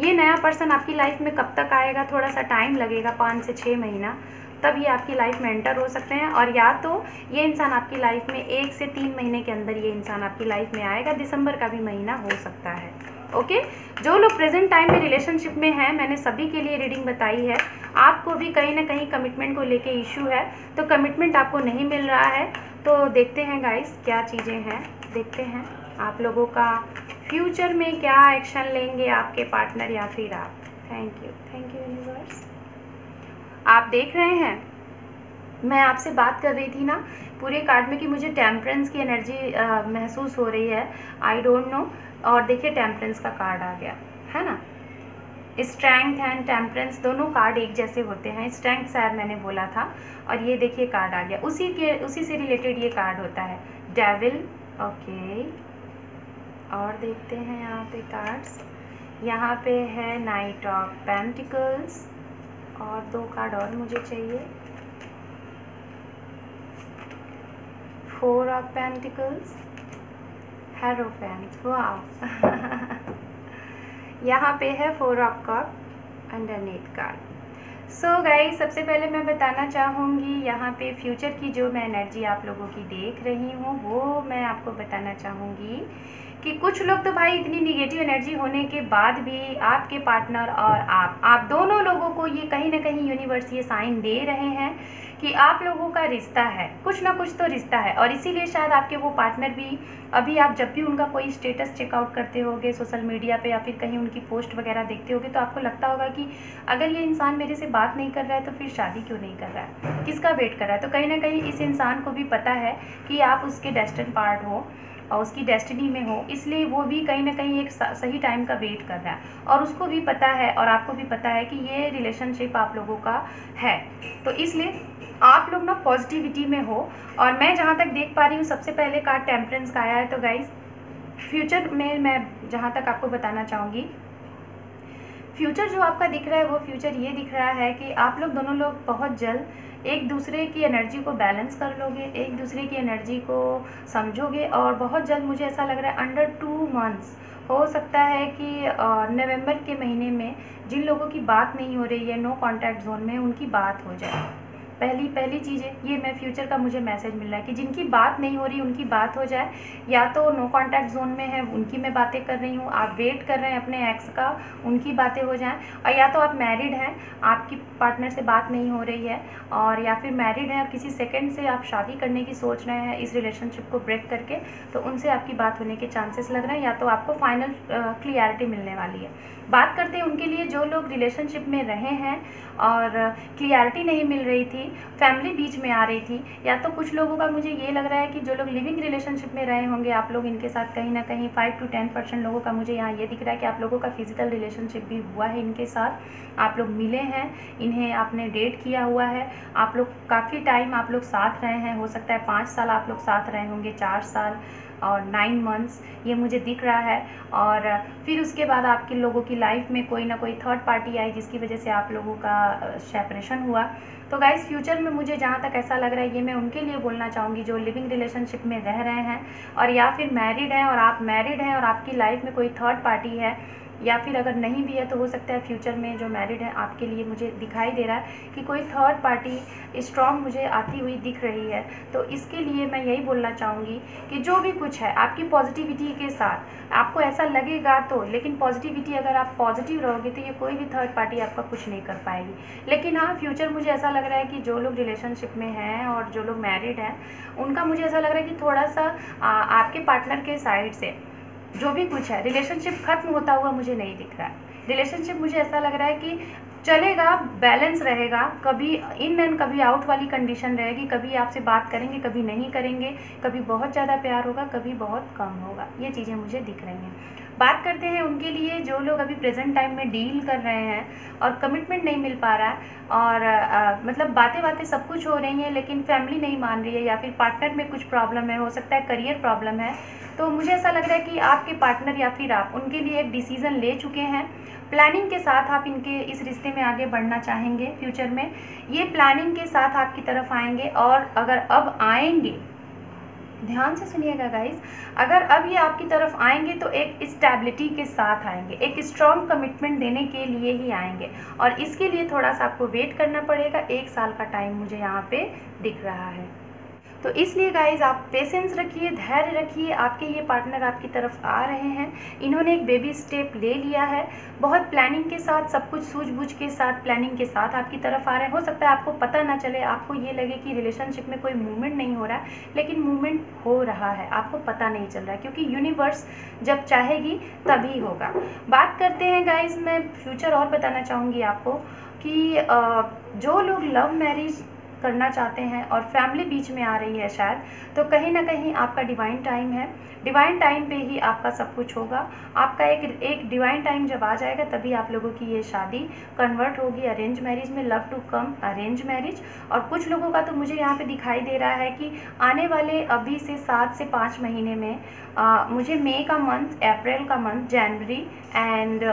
ये नया पर्सन आपकी लाइफ में कब तक आएगा, थोड़ा सा टाइम लगेगा, 5 से 6 महीना, तब ये आपकी लाइफ में एंटर हो सकते हैं। और या तो ये इंसान आपकी लाइफ में 1 से 3 महीने के अंदर ये इंसान आपकी लाइफ में आएगा, दिसंबर का भी महीना हो सकता है। ओके, जो लोग प्रेजेंट टाइम में रिलेशनशिप में हैं, मैंने सभी के लिए रीडिंग बताई है। आपको भी कहीं ना कहीं कमिटमेंट को लेके इशू है, तो कमिटमेंट आपको नहीं मिल रहा है, तो देखते हैं गाइस क्या चीज़ें हैं, देखते हैं आप लोगों का फ्यूचर में क्या एक्शन लेंगे आपके पार्टनर या फिर आप। Thank you universe. आप देख रहे हैं, मैं आपसे बात कर रही थी ना पूरे कार्ड में कि मुझे टेम्परेंस की एनर्जी महसूस हो रही है, आई डोंट नो, और देखिए टेम्परेंस का कार्ड आ गया है ना। स्ट्रेंथ एंड टेम्परेंस दोनों कार्ड एक जैसे होते हैं, स्ट्रेंथ शायद मैंने बोला था, और ये देखिए कार्ड आ गया, उसी से रिलेटेड ये कार्ड होता है, डेविल। ओके, और देखते हैं यहाँ पे कार्ड्स, यहाँ पे है नाइट ऑफ पेंटिकल्स, और 2 कार्ड और मुझे चाहिए, 4 ऑफ पेंटिकल्स, हेरोफेंट, वाह यहाँ पे है 4 of cup underneath card. So guys, सबसे पहले मैं बताना चाहूँगी यहाँ पे फ्यूचर की जो मैं एनर्जी आप लोगों की देख रही हूँ, वो मैं आपको बताना चाहूँगी कि कुछ लोग तो भाई इतनी निगेटिव एनर्जी होने के बाद भी आपके पार्टनर और आप दोनों लोगों को ये कहीं ना कहीं यूनिवर्स ये साइन दे रहे हैं कि आप लोगों का रिश्ता है, कुछ ना कुछ तो रिश्ता है। और इसीलिए शायद आपके वो पार्टनर भी अभी आप जब भी उनका कोई स्टेटस चेकआउट करते होगे सोशल मीडिया पे या फिर कहीं उनकी पोस्ट वगैरह देखते होगे तो आपको लगता होगा कि अगर ये इंसान मेरे से बात नहीं कर रहा है तो फिर शादी क्यों नहीं कर रहा है, किसका वेट कर रहा है। तो कहीं ना कहीं इस इंसान को भी पता है कि आप उसके डेस्टिन पार्ट हो और उसकी डेस्टिनी में हो, इसलिए वो भी कहीं ना कहीं एक सही टाइम का वेट कर रहा है। और उसको भी पता है और आपको भी पता है कि ये रिलेशनशिप आप लोगों का है। तो इसलिए आप लोग ना पॉजिटिविटी में हो। और मैं जहाँ तक देख पा रही हूँ सबसे पहले कार्ड टेम्परेंस का आया है। तो गाइस फ्यूचर में मैं जहाँ तक आपको बताना चाहूँगी, फ्यूचर जो आपका दिख रहा है वो फ्यूचर ये दिख रहा है कि आप लोग दोनों लोग बहुत जल्द एक दूसरे की एनर्जी को बैलेंस कर लोगे, एक दूसरे की एनर्जी को समझोगे। और बहुत जल्द मुझे ऐसा लग रहा है अंडर 2 मंथ्स हो सकता है कि नवंबर के महीने में जिन लोगों की बात नहीं हो रही है नो कॉन्टैक्ट जोन में, उनकी बात हो जाए। पहली चीज़ है ये, मैं फ्यूचर का मुझे मैसेज मिल रहा है कि जिनकी बात नहीं हो रही उनकी बात हो जाए। या तो नो कॉन्टैक्ट जोन में है उनकी मैं बातें कर रही हूँ, आप वेट कर रहे हैं अपने एक्स का, उनकी बातें हो जाएं। और या तो आप मैरिड हैं, आपकी पार्टनर से बात नहीं हो रही है, और या फिर मैरिड हैं और किसी सेकंड से आप शादी करने की सोच रहे हैं इस रिलेशनशिप को ब्रेक करके, तो उनसे आपकी बात होने के चांसेस लग रहे हैं। या तो आपको फाइनल क्लियरिटी मिलने वाली है। बात करते हैं उनके लिए जो लोग रिलेशनशिप में रहे हैं और क्लियरिटी नहीं मिल रही थी, फैमिली बीच में आ रही थी। या तो कुछ लोगों का मुझे ये लग रहा है कि जो लोग लिविंग रिलेशनशिप में रहे होंगे आप लोग इनके साथ कहीं ना कहीं 5 to 10% लोगों का मुझे यहाँ ये दिख रहा है कि आप लोगों का फिजिकल रिलेशनशिप भी हुआ है इनके साथ, आप लोग मिले हैं, इन्हें आपने डेट किया हुआ है, आप लोग काफ़ी टाइम आप लोग साथ रहे हैं, हो सकता है 5 साल आप लोग साथ रहे होंगे, 4 साल और 9 मंथ्स ये मुझे दिख रहा है। और फिर उसके बाद आपके लोगों की लाइफ में कोई ना कोई थर्ड पार्टी आई जिसकी वजह से आप लोगों का सेपरेशन हुआ। तो गाइस फ्यूचर में मुझे जहाँ तक ऐसा लग रहा है ये मैं उनके लिए बोलना चाहूँगी जो लिविंग रिलेशनशिप में रह रहे हैं और या फिर मैरिड हैं और आप मैरिड हैं और आपकी लाइफ में कोई थर्ड पार्टी है, या फिर अगर नहीं भी है तो हो सकता है फ्यूचर में जो मैरिड है आपके लिए मुझे दिखाई दे रहा है कि कोई थर्ड पार्टी स्ट्रॉन्ग मुझे आती हुई दिख रही है। तो इसके लिए मैं यही बोलना चाहूँगी कि जो भी कुछ है आपकी पॉजिटिविटी के साथ, आपको ऐसा लगेगा तो, लेकिन पॉजिटिविटी अगर आप पॉजिटिव रहोगे तो ये कोई भी थर्ड पार्टी आपका कुछ नहीं कर पाएगी। लेकिन हाँ फ्यूचर मुझे ऐसा लग रहा है कि जो लोग रिलेशनशिप में हैं और जो लोग मैरिड हैं उनका मुझे ऐसा लग रहा है कि थोड़ा सा आपके पार्टनर के साइड से जो भी कुछ है रिलेशनशिप खत्म होता हुआ मुझे नहीं दिख रहा है। रिलेशनशिप मुझे ऐसा लग रहा है कि चलेगा, बैलेंस रहेगा, कभी इन एंड कभी आउट वाली कंडीशन रहेगी, कभी आपसे बात करेंगे कभी नहीं करेंगे, कभी बहुत ज़्यादा प्यार होगा कभी बहुत कम होगा, ये चीज़ें मुझे दिख रही हैं। बात करते हैं उनके लिए जो लोग अभी प्रेजेंट टाइम में डील कर रहे हैं और कमिटमेंट नहीं मिल पा रहा है और मतलब बातें सब कुछ हो रही हैं लेकिन फैमिली नहीं मान रही है या फिर पार्टनर में कुछ प्रॉब्लम है, हो सकता है करियर प्रॉब्लम है। तो मुझे ऐसा लग रहा है कि आपके पार्टनर या फिर आप उनके लिए एक डिसीज़न ले चुके हैं, प्लानिंग के साथ आप इनके इस रिश्ते में आगे बढ़ना चाहेंगे। फ्यूचर में ये प्लानिंग के साथ आपकी तरफ आएंगे और अगर अब आएंगे, ध्यान से सुनिएगा गाइस, अगर अब ये आपकी तरफ आएंगे तो एक स्टेबिलिटी के साथ आएंगे, एक स्ट्रॉन्ग कमिटमेंट देने के लिए ही आएंगे और इसके लिए थोड़ा सा आपको वेट करना पड़ेगा। 1 साल का टाइम मुझे यहाँ पे दिख रहा है। तो इसलिए गाइज आप पेशेंस रखिए, धैर्य रखिए, आपके ये पार्टनर आपकी तरफ आ रहे हैं। इन्होंने एक बेबी स्टेप ले लिया है, बहुत प्लानिंग के साथ, सब कुछ सूझबूझ के साथ, प्लानिंग के साथ आपकी तरफ आ रहे हैं। हो सकता है आपको पता ना चले, आपको ये लगे कि रिलेशनशिप में कोई मूवमेंट नहीं हो रहा है, लेकिन मूवमेंट हो रहा है, आपको पता नहीं चल रहा है क्योंकि यूनिवर्स जब चाहेगी तभी होगा। बात करते हैं गाइज, मैं फ्यूचर और बताना चाहूँगी आपको कि जो लोग लव मैरिज करना चाहते हैं और फैमिली बीच में आ रही है शायद, तो कहीं ना कहीं आपका डिवाइन टाइम है, डिवाइन टाइम पे ही आपका सब कुछ होगा। आपका एक डिवाइन टाइम जब आ जाएगा तभी आप लोगों की ये शादी कन्वर्ट होगी अरेंज मैरिज में, love to cum arrange marriage. और कुछ लोगों का तो मुझे यहाँ पे दिखाई दे रहा है कि आने वाले अभी से 7 से 5 महीने में मुझे मई का मंथ, अप्रैल का मंथ, जनवरी एंड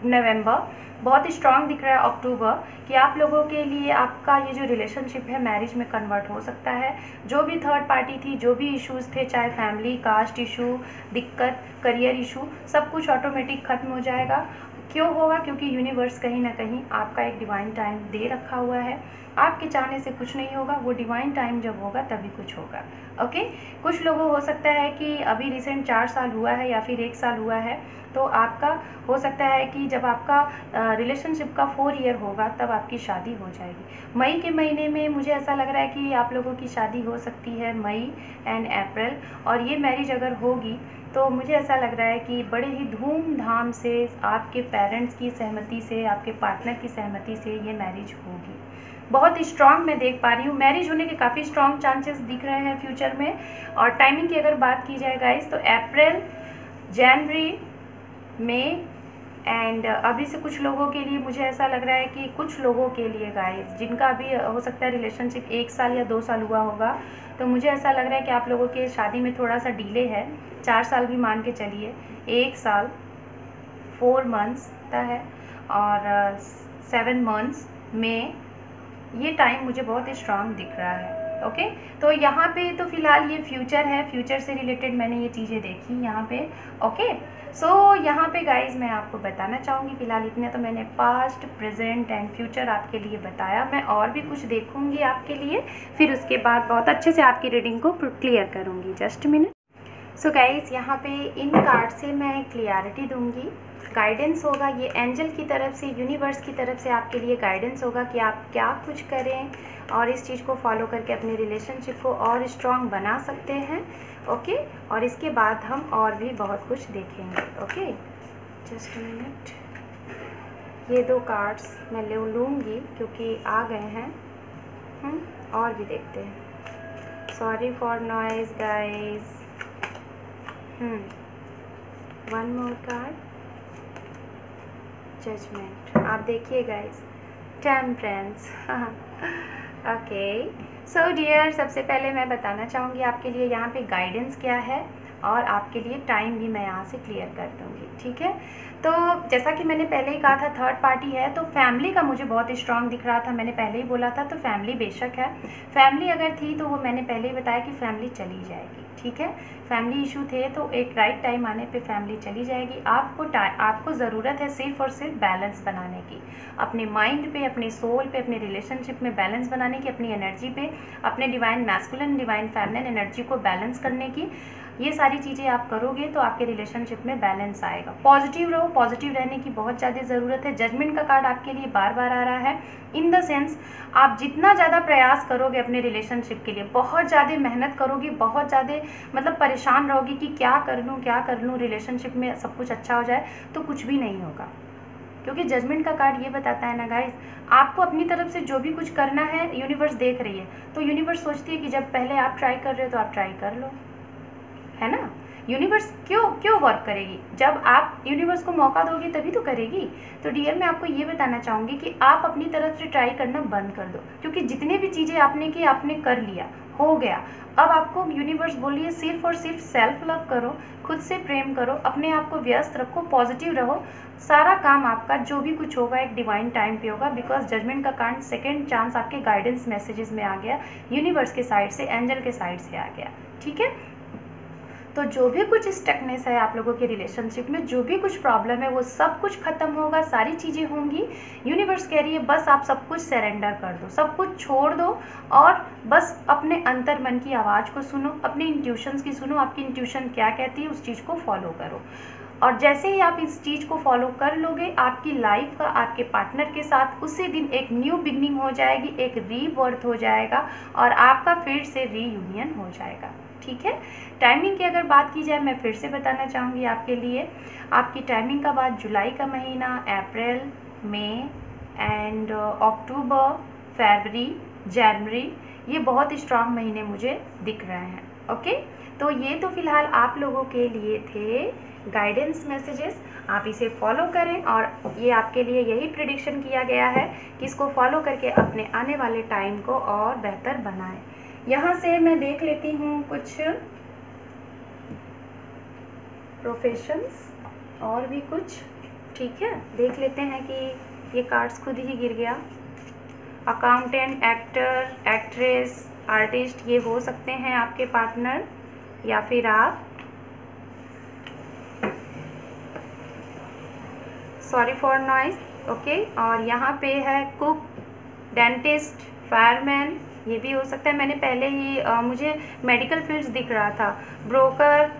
नवंबर बहुत स्ट्रांग दिख रहा है, अक्टूबर, कि आप लोगों के लिए आपका ये जो रिलेशनशिप है मैरिज में कन्वर्ट हो सकता है। जो भी थर्ड पार्टी थी, जो भी इश्यूज़ थे, चाहे फैमिली, कास्ट इशू, दिक्कत, करियर इशू, सब कुछ ऑटोमेटिक ख़त्म हो जाएगा। क्यों होगा? क्योंकि यूनिवर्स कहीं ना कहीं आपका एक डिवाइन टाइम दे रखा हुआ है। आपके चाहने से कुछ नहीं होगा, वो डिवाइन टाइम जब होगा तभी कुछ होगा। ओके, कुछ लोगों हो सकता है कि अभी रिसेंट 4 साल हुआ है या फिर 1 साल हुआ है, तो आपका हो सकता है कि जब आपका रिलेशनशिप का 4 ईयर होगा तब आपकी शादी हो जाएगी। मई के महीने में मुझे ऐसा लग रहा है कि आप लोगों की शादी हो सकती है, मई एंड अप्रैल। और ये मैरिज अगर होगी तो मुझे ऐसा लग रहा है कि बड़े ही धूमधाम से आपके पेरेंट्स की सहमति से, आपके पार्टनर की सहमति से ये मैरिज होगी। बहुत स्ट्रांग मैं देख पा रही हूँ, मैरिज होने के काफ़ी स्ट्रांग चांसेस दिख रहे हैं फ्यूचर में। और टाइमिंग की अगर बात की जाए गाइस, तो अप्रैल, जनवरी, मई एंड अभी से कुछ लोगों के लिए मुझे ऐसा लग रहा है कि कुछ लोगों के लिए गाइस, जिनका अभी हो सकता है रिलेशनशिप 1 साल या 2 साल हुआ होगा, तो मुझे ऐसा लग रहा है कि आप लोगों के शादी में थोड़ा सा डिले है। 4 साल भी मान के चलिए, 1 साल 4 मंथ्स का है और 7 मंथ्स में ये टाइम मुझे बहुत स्ट्रांग दिख रहा है। ओके, तो यहाँ पे तो फिलहाल ये फ्यूचर है, फ्यूचर से रिलेटेड मैंने ये चीज़ें देखी यहाँ पे। ओके, सो यहाँ पे गाइज मैं आपको बताना चाहूँगी, फिलहाल इतने तो मैंने पास्ट, प्रेजेंट एंड फ्यूचर आपके लिए बताया। मैं और भी कुछ देखूँगी आपके लिए, फिर उसके बाद बहुत अच्छे से आपकी रीडिंग को क्लियर करूँगी। Just minute. सो गाइज यहाँ पे इन कार्ड से मैं क्लियरिटी दूँगी, गाइडेंस होगा, ये एंजल की तरफ से, यूनिवर्स की तरफ से आपके लिए गाइडेंस होगा कि आप क्या कुछ करें और इस चीज़ को फॉलो करके अपने रिलेशनशिप को और स्ट्रॉन्ग बना सकते हैं। ओके, और इसके बाद हम और भी बहुत कुछ देखेंगे। Okay, just minute. ये 2 कार्ड्स मैं ले लूँगी क्योंकि आ गए हैं। और भी देखते हैं। Sorry for noise guys. One more card, judgement. आप देखिए guys, temperance. Okay, so dear, सबसे पहले मैं बताना चाहूँगी आपके लिए यहाँ पे गाइडेंस क्या है और आपके लिए टाइम भी मैं यहाँ से क्लियर कर दूँगी। ठीक है, तो जैसा कि मैंने पहले ही कहा था, थर्ड पार्टी है, तो फैमिली का मुझे बहुत स्ट्रांग दिख रहा था। मैंने पहले ही बोला था, तो फैमिली बेशक है। फैमिली अगर थी तो वो मैंने पहले ही बताया कि फैमिली चली जाएगी। ठीक है, फैमिली इशू थे तो एक राइट टाइम आने पे फैमिली चली जाएगी। आपको ज़रूरत है सिर्फ और सिर्फ बैलेंस बनाने की, अपने माइंड पे, अपने सोल पे, अपने रिलेशनशिप में बैलेंस बनाने की, अपनी एनर्जी पे, अपने divine masculine, divine feminine energy को बैलेंस करने की। ये सारी चीज़ें आप करोगे तो आपके रिलेशनशिप में बैलेंस आएगा। पॉजिटिव रहो, पॉजिटिव रहने की बहुत ज़्यादा ज़रूरत है। जजमेंट का कार्ड आपके लिए बार बार आ रहा है, इन द सेंस आप जितना ज़्यादा प्रयास करोगे अपने रिलेशनशिप के लिए, बहुत ज़्यादा मेहनत करोगी, बहुत ज़्यादा मतलब परेशान रहोगी कि क्या कर लूँ रिलेशनशिप में सब कुछ अच्छा हो जाए, तो कुछ भी नहीं होगा। क्योंकि जजमेंट का कार्ड ये बताता है ना गाइस, आपको अपनी तरफ से जो भी कुछ करना है, यूनिवर्स देख रही है, तो यूनिवर्स सोचती है कि जब पहले आप ट्राई कर रहे हो तो आप ट्राई कर लो, है ना। यूनिवर्स क्यों वर्क करेगी? जब आप यूनिवर्स को मौका दोगे तभी तो करेगी। तो डियर, मैं आपको ये बताना चाहूँगी कि आप अपनी तरफ से ट्राई करना बंद कर दो, क्योंकि जितने भी चीज़ें आपने की, आपने कर लिया, हो गया। अब आपको यूनिवर्स बोलिए सिर्फ और सिर्फ सेल्फ लव करो, खुद से प्रेम करो, अपने आप को व्यस्त रखो, पॉजिटिव रहो। सारा काम आपका जो भी कुछ होगा एक डिवाइन टाइम पे होगा, बिकॉज जजमेंट का कार्ड सेकेंड चांस आपके गाइडेंस मैसेजेस में आ गया, यूनिवर्स के साइड से, एंजल के साइड से आ गया। ठीक है, तो जो भी कुछ स्टकनेस है आप लोगों के रिलेशनशिप में, जो भी कुछ प्रॉब्लम है, वो सब कुछ खत्म होगा, सारी चीज़ें होंगी। यूनिवर्स कह रही है बस आप सब कुछ सरेंडर कर दो, सब कुछ छोड़ दो और बस अपने अंतर मन की आवाज़ को सुनो, अपने इंट्यूशंस की सुनो, आपकी इंट्यूशन क्या कहती है उस चीज़ को फॉलो करो। और जैसे ही आप इस चीज़ को फॉलो कर लोगे, आपकी लाइफ का आपके पार्टनर के साथ उसी दिन एक न्यू बिगनिंग हो जाएगी, एक रीबर्थ हो जाएगा और आपका फिर से रीयूनियन हो जाएगा। ठीक है, टाइमिंग की अगर बात की जाए, मैं फिर से बताना चाहूँगी आपके लिए, आपकी टाइमिंग का बात जुलाई का महीना, अप्रैल, मई एंड अक्टूबर, फरवरी, जनवरी, ये बहुत स्ट्रांग महीने मुझे दिख रहे हैं। ओके, तो ये तो फिलहाल आप लोगों के लिए थे गाइडेंस मैसेजेस। आप इसे फॉलो करें और ये आपके लिए यही प्रिडिक्शन किया गया है कि इसको फॉलो करके अपने आने वाले टाइम को और बेहतर बनाएं। यहाँ से मैं देख लेती हूँ कुछ प्रोफेशंस और भी कुछ। ठीक है, देख लेते हैं कि ये कार्ड्स खुद ही गिर गया। अकाउंटेंट, एक्टर, एक्ट्रेस, आर्टिस्ट, ये हो सकते हैं आपके पार्टनर या फिर आप। Sorry for noise, okay. और यहाँ पे है कुक, डेंटिस्ट, फायरमैन, ये भी हो सकता है। मैंने पहले ही मुझे मेडिकल फील्ड्स दिख रहा था। Broker,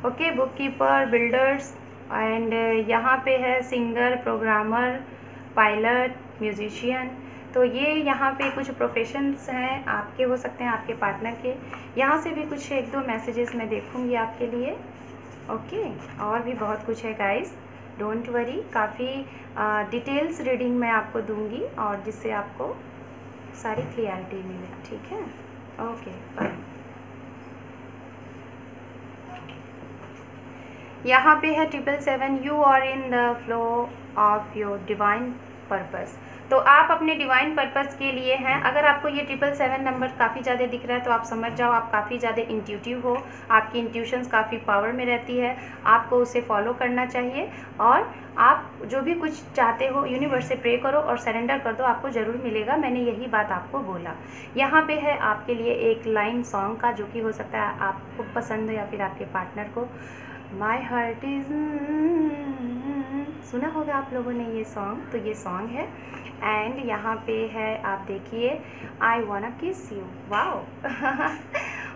okay, book keeper, builders, and यहाँ पे है सिंगर, प्रोग्रामर, पायलट, म्यूजिशियन। तो ये यहाँ पे कुछ प्रोफेशंस हैं, आपके हो सकते हैं, आपके पार्टनर के। यहाँ से भी कुछ 1-2 मैसेजेस मैं देखूँगी आपके लिए, ओके। और भी बहुत कुछ है गाइस, डोंट वरी। काफ़ी डिटेल्स रीडिंग मैं आपको दूंगी और जिससे आपको सारी क्लियरिटी मिले, ठीक है, ओके बाय। यहाँ पे है 777, you are in the flow of your divine purpose. तो आप अपने डिवाइन पर्पस के लिए हैं। अगर आपको ये 777 नंबर काफ़ी ज़्यादा दिख रहा है तो आप समझ जाओ आप काफ़ी ज़्यादा इंट्यूटिव हो, आपकी इंट्यूशंस काफ़ी पावर में रहती है, आपको उसे फॉलो करना चाहिए। और आप जो भी कुछ चाहते हो यूनिवर्स से प्रे करो और सरेंडर कर दो, आपको ज़रूर मिलेगा। मैंने यही बात आपको बोला। यहाँ पे है आपके लिए एक लाइन सॉन्ग का, जो कि हो सकता है आपको पसंद हो या फिर आपके पार्टनर को। माई हार्ट इज़, सुना होगा आप लोगों ने ये सॉन्ग, तो ये सॉन्ग है। एंड यहाँ पे है, आप देखिए, आई वाना किस यू, वाओ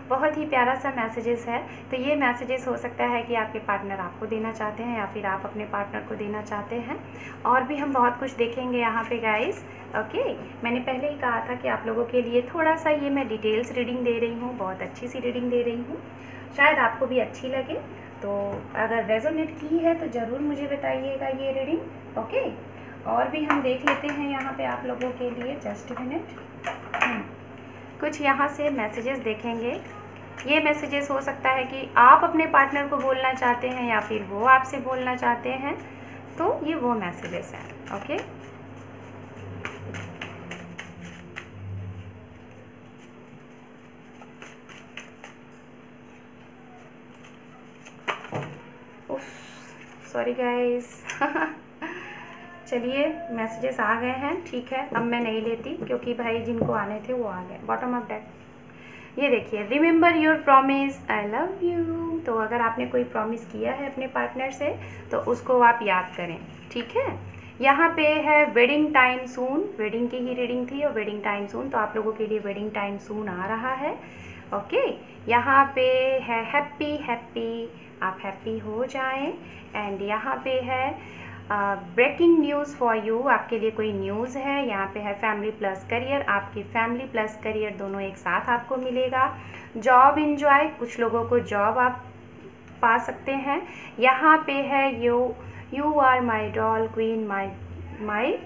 बहुत ही प्यारा सा मैसेजेस है। तो ये मैसेजेस हो सकता है कि आपके पार्टनर आपको देना चाहते हैं या फिर आप अपने पार्टनर को देना चाहते हैं। और भी हम बहुत कुछ देखेंगे यहाँ पे गाइस, ओके। मैंने पहले ही कहा था कि आप लोगों के लिए थोड़ा सा ये मैं डिटेल्स रीडिंग दे रही हूँ, बहुत अच्छी सी रीडिंग दे रही हूँ, शायद आपको भी अच्छी लगे। तो अगर रेजोनेट की है तो ज़रूर मुझे बताइएगा ये रीडिंग, ओके। और भी हम देख लेते हैं यहाँ पे आप लोगों के लिए, जस्ट मिनट। कुछ यहाँ से मैसेजेस देखेंगे। ये मैसेजेस हो सकता है कि आप अपने पार्टनर को बोलना चाहते हैं या फिर वो आपसे बोलना चाहते हैं, तो ये वो मैसेजेस हैं, ओके। सॉरी गाइस चलिए मैसेजेस आ गए हैं, ठीक है। अब मैं नहीं लेती क्योंकि भाई जिनको आने थे वो आ गए। बॉटम ऑफ डेक, ये देखिए, remember your promise, I love you. तो अगर आपने कोई प्रॉमिस किया है अपने पार्टनर से तो उसको आप याद करें, ठीक है। यहाँ पे है वेडिंग टाइम सून, वेडिंग की ही रीडिंग थी और वेडिंग टाइम सून, तो आप लोगों के लिए वेडिंग टाइम सून आ रहा है, ओके। यहाँ पे है हैप्पी हैप्पी, आप हैप्पी हो जाएं। एंड यहाँ पे है ब्रेकिंग न्यूज़ फॉर यू, आपके लिए कोई न्यूज़ है। यहाँ पे है फैमिली प्लस करियर, आपकी फैमिली प्लस करियर दोनों एक साथ आपको मिलेगा। जॉब इंजॉय, कुछ लोगों को जॉब आप पा सकते हैं। यहाँ पे है you are my doll queen, my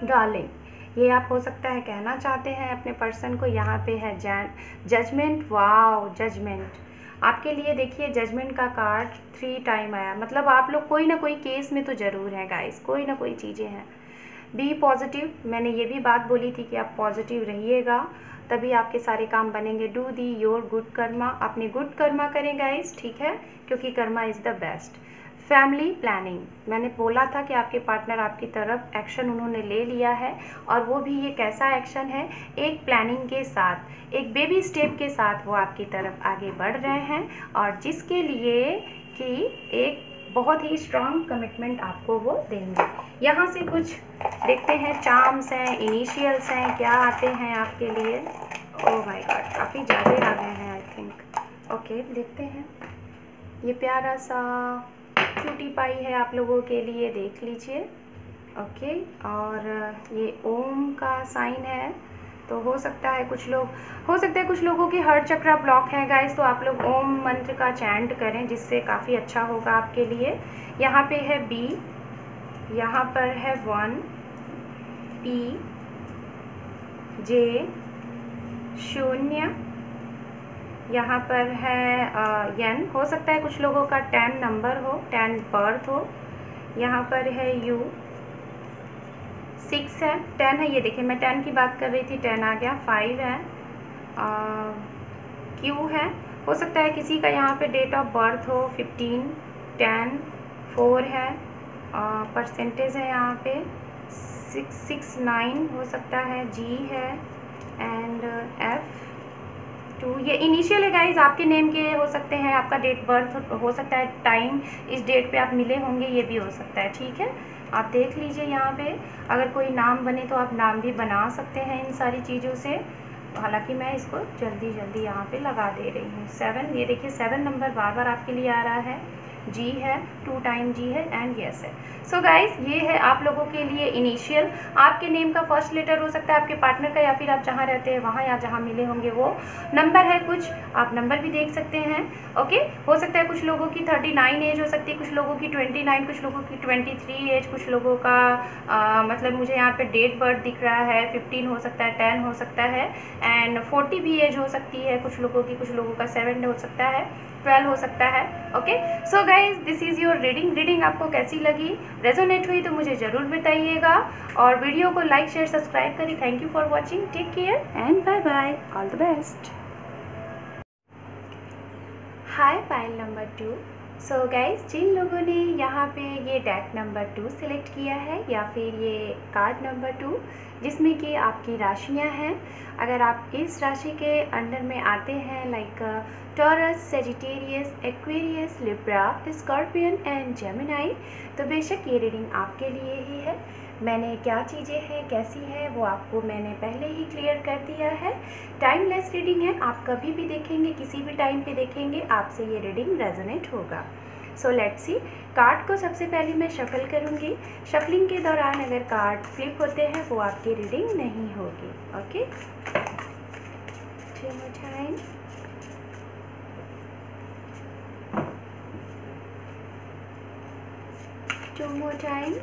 darling, ये आप हो सकता है कहना चाहते हैं अपने पर्सन को। यहाँ पे है जजमेंट, वाओ जजमेंट, आपके लिए देखिए जजमेंट का कार्ड 3 टाइम आया, मतलब आप लोग कोई ना कोई केस में तो ज़रूर हैं गाइस, कोई ना कोई चीज़ें हैं। बी पॉजिटिव, मैंने ये भी बात बोली थी कि आप पॉजिटिव रहिएगा, तभी आपके सारे काम बनेंगे। Do the your good Karma, अपनी गुड कर्मा करें गाइस, ठीक है, क्योंकि Karma is the best. Family planning, मैंने बोला था कि आपके पार्टनर आपकी तरफ एक्शन उन्होंने ले लिया है, और वो भी ये कैसा एक्शन है, एक प्लानिंग के साथ, एक बेबी स्टेप के साथ वो आपकी तरफ आगे बढ़ रहे हैं, और जिसके लिए कि एक बहुत ही स्ट्रॉन्ग कमिटमेंट आपको वो देंगे। यहाँ से कुछ देखते हैं, चार्म्स हैं, इनिशियल्स हैं, क्या आते हैं आपके लिए। ओह माय गॉड, काफ़ी ज़्यादा आ गए हैं आई थिंक, ओके देखते हैं। ये प्यारा सा क्यूटी पाई है आप लोगों के लिए, देख लीजिए, ओके। और ये ओम का साइन है, तो हो सकता है कुछ लोगों के हार्ट चक्रा ब्लॉक है गाइस, तो आप लोग ओम मंत्र का चैंट करें, जिससे काफ़ी अच्छा होगा आपके लिए। यहाँ पे है बी, यहाँ पर है 1 P J 0, यहाँ पर है n, हो सकता है कुछ लोगों का 10 नंबर हो, 10 बर्थ हो। यहाँ पर है U 6 है, 10 है, ये देखिए मैं 10 की बात कर रही थी, 10 आ गया। 5 है, Q है, हो सकता है किसी का यहाँ पे डेट ऑफ बर्थ हो 15, 10, 4 है, परसेंटेज है यहाँ पे 669 हो सकता है, G है, एंड F2, ये इनिशियल है गाइज, आपके नेम के हो सकते हैं, आपका डेट बर्थ हो सकता है, टाइम इस डेट पे आप मिले होंगे, ये भी हो सकता है, ठीक है। आप देख लीजिए यहाँ पे, अगर कोई नाम बने तो आप नाम भी बना सकते हैं इन सारी चीज़ों से। हालांकि मैं इसको जल्दी जल्दी यहाँ पे लगा दे रही हूँ। 7, ये देखिए 7 नंबर बार बार आपके लिए आ रहा है। जी है, 2 टाइम जी है एंड यस है। सो गाइस, ये है आप लोगों के लिए इनिशियल। आपके नेम का फर्स्ट लेटर हो सकता है आपके पार्टनर का, या फिर आप जहाँ रहते हैं वहाँ, या जहाँ मिले होंगे वो नंबर है कुछ, आप नंबर भी देख सकते हैं। ओके, हो सकता है कुछ लोगों की 39 एज हो सकती है, कुछ लोगों की 29, कुछ लोगों की 23 एज, कुछ लोगों का मतलब मुझे यहाँ पे डेट बर्थ दिख रहा है 15 हो सकता है, 10 हो सकता है एंड 40 भी एज हो सकती है कुछ लोगों की, कुछ लोगों का 7 हो सकता है, 12 हो सकता है। Okay, so guys, this is your reading आपको कैसी लगी, रेजोनेट हुई तो मुझे ज़रूर बताइएगा, और वीडियो को लाइक शेयर सब्सक्राइब करिए। Thank you for watching, take care and bye bye, all the best. Hi pile number 2। So guys, जिन लोगों ने यहाँ पे ये डेक नंबर 2 सिलेक्ट किया है, या फिर ये कार्ड नंबर 2 जिसमें कि आपकी राशियाँ हैं, अगर आप इस राशि के अंडर में आते हैं like taurus, Sagittarius, Aquarius, Libra, scorpion and Gemini, तो बेशक ये रीडिंग आपके लिए ही है। मैंने क्या चीज़ें हैं, कैसी है, वो आपको मैंने पहले ही क्लियर कर दिया है। टाइमलेस रीडिंग है, आप कभी भी देखेंगे, किसी भी टाइम पे देखेंगे, आपसे ये रीडिंग रेजोनेट होगा। सो लेट्स सी, कार्ड को सबसे पहले मैं शफल करूँगी। शफलिंग के दौरान अगर कार्ड फ्लिप होते हैं वो आपकी रीडिंग नहीं होगी। Okay, two more time.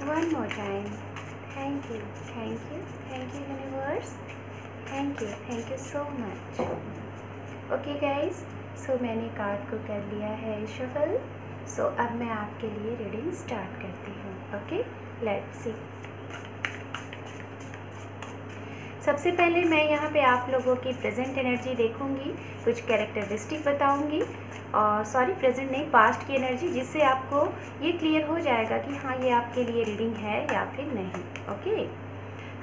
One more time. Thank you, thank you, thank you universe, thank you so much. Okay guys, so मैंने कार्ड को कर लिया है शफल। सो अब मैं आपके लिए रीडिंग स्टार्ट करती हूँ। Okay, let's see. सबसे पहले मैं यहाँ पे आप लोगों की प्रेजेंट एनर्जी देखूँगी, कुछ कैरेक्टरिस्टिक बताऊँगी, और सॉरी प्रेजेंट नहीं, पास्ट की एनर्जी, जिससे आपको ये क्लियर हो जाएगा कि हाँ ये आपके लिए रीडिंग है या फिर नहीं। ओके,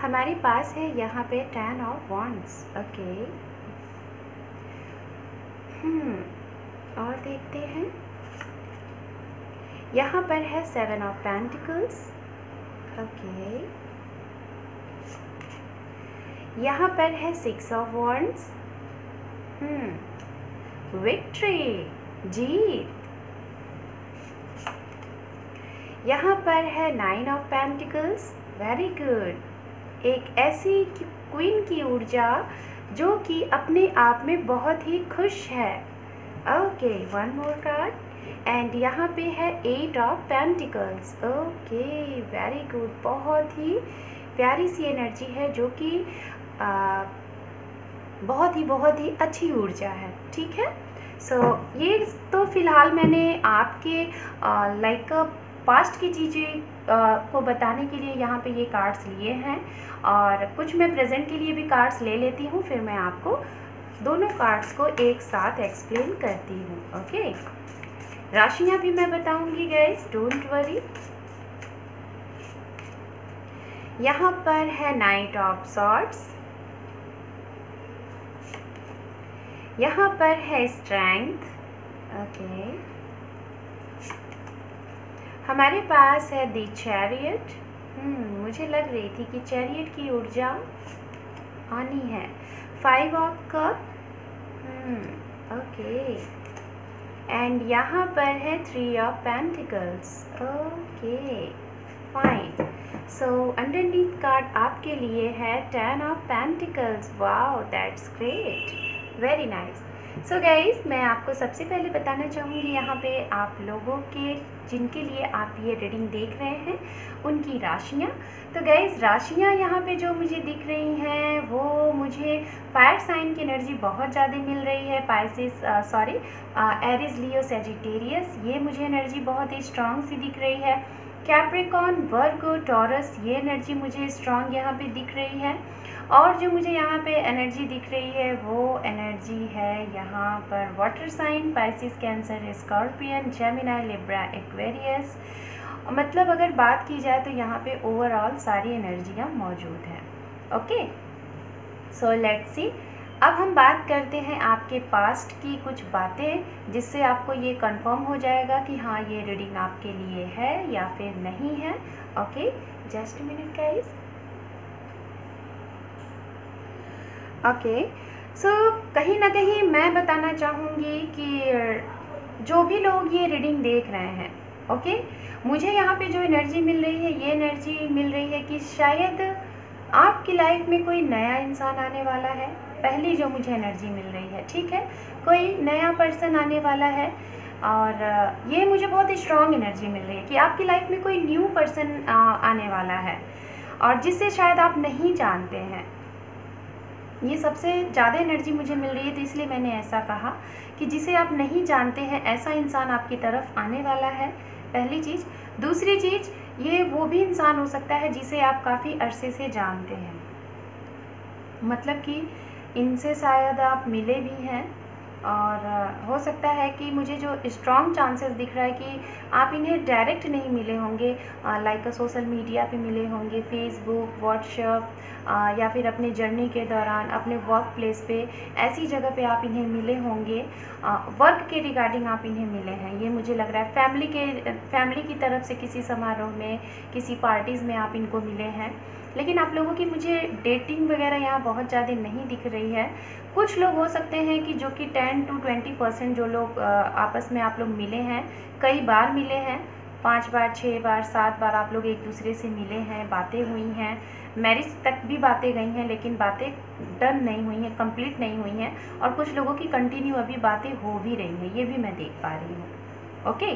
हमारे पास है यहाँ पे 10 ऑफ वॉन्ड्स। ओके, और देखते हैं, यहाँ पर है 7 ऑफ पेंटिकल्स। ओके, यहाँ पर है 6 ऑफ वॉन्ड्स। विक्ट्री, जीत। यहाँ पर है 9 ऑफ पेंटिकल्स। वेरी गुड, एक ऐसी क्वीन की ऊर्जा जो कि अपने आप में बहुत ही खुश है। Okay, one more card, and यहाँ पे है 8 of pentacles. Okay, very good, बहुत ही प्यारी सी एनर्जी है जो कि बहुत ही अच्छी ऊर्जा है। ठीक है, सो ये तो फिलहाल मैंने आपके लाइक पास्ट की चीज़ें को बताने के लिए यहाँ पे ये कार्ड्स लिए हैं, और कुछ मैं प्रेजेंट के लिए भी कार्ड्स ले लेती हूँ, फिर मैं आपको दोनों कार्ड्स को एक साथ एक्सप्लेन करती हूँ। ओके, राशियाँ भी मैं बताऊँगी गाइस, डोंट वरी। यहाँ पर है 9 ऑफ सॉर्ड्स। यहाँ पर है स्ट्रेंथ। ओके, हमारे पास है द चैरियट। मुझे लग रही थी कि चैरियट की ऊर्जा आनी है। 5 ऑफ कप। ओके, एंड यहाँ पर है 3 of pentacles. Okay, fine. So underneath card आपके लिए है 10 of pentacles. Wow, that's great, very nice. So guys, मैं आपको सबसे पहले बताना चाहूँगी यहाँ पे आप लोगों के जिनके लिए आप ये रीडिंग देख रहे हैं उनकी राशियाँ। तो गाइज, राशियाँ यहाँ पे जो मुझे दिख रही हैं वो मुझे फायर साइन की एनर्जी बहुत ज़्यादा मिल रही है। पाइसिस, एरिस, लियो, सेजिटेरियस, ये मुझे एनर्जी बहुत ही स्ट्रॉन्ग सी दिख रही है। कैप्रिकॉर्न, वर्गो, टॉरस, ये एनर्जी मुझे स्ट्रांग यहाँ पे दिख रही है। और जो मुझे यहाँ पे एनर्जी दिख रही है वो एनर्जी है यहाँ पर water sign, Pisces, Cancer, Scorpion, Gemini, Libra, Aquarius. मतलब अगर बात की जाए तो यहाँ पे ओवरऑल सारी एनर्जियाँ मौजूद हैं। ओके, सो लेट्स सी। अब हम बात करते हैं आपके पास्ट की कुछ बातें, जिससे आपको ये कंफर्म हो जाएगा कि हाँ ये रीडिंग आपके लिए है या फिर नहीं है। Okay, just a minute guys. Okay, so कहीं ना कहीं मैं बताना चाहूँगी कि जो भी लोग ये रीडिंग देख रहे हैं, ओके, मुझे यहाँ पे जो एनर्जी मिल रही है, ये एनर्जी मिल रही है कि शायद आपकी लाइफ में कोई नया इंसान आने वाला है। पहली जो मुझे एनर्जी मिल रही है, ठीक है, कोई नया पर्सन आने वाला है। और ये मुझे बहुत ही स्ट्रॉन्ग एनर्जी मिल रही है कि आपकी लाइफ में कोई न्यू पर्सन आने वाला है और जिससे शायद आप नहीं जानते हैं। ये सबसे ज़्यादा एनर्जी मुझे मिल रही है, तो इसलिए मैंने ऐसा कहा कि जिसे आप नहीं जानते हैं ऐसा इंसान आपकी तरफ आने वाला है, पहली चीज़। दूसरी चीज़, ये वो भी इंसान हो सकता है जिसे आप काफ़ी अरसे से जानते हैं, मतलब कि इनसे शायद आप मिले भी हैं। और हो सकता है कि मुझे जो स्ट्रॉन्ग चांसेस दिख रहा है कि आप इन्हें डायरेक्ट नहीं मिले होंगे, लाइक सोशल मीडिया पे मिले होंगे, फेसबुक, व्हाट्सएप, या फिर अपने जर्नी के दौरान अपने वर्क प्लेस पे, ऐसी जगह पे आप इन्हें मिले होंगे। वर्क के रिगार्डिंग आप इन्हें मिले हैं, ये मुझे लग रहा है। फैमिली की तरफ से किसी समारोह में, किसी पार्टीज़ में आप इनको मिले हैं। लेकिन आप लोगों की मुझे डेटिंग वगैरह यहाँ बहुत ज़्यादा नहीं दिख रही है। कुछ लोग हो सकते हैं कि जो कि 10 to 20% जो लोग आपस में आप लोग मिले हैं, कई बार मिले हैं, 5 बार, 6 बार, 7 बार आप लोग एक दूसरे से मिले हैं, बातें हुई हैं, मैरिज तक भी बातें गई हैं, लेकिन बातें डन नहीं हुई हैं, कंप्लीट नहीं हुई हैं। और कुछ लोगों की कंटिन्यू अभी बातें हो भी रही हैं, ये भी मैं देख पा रही हूँ। ओके,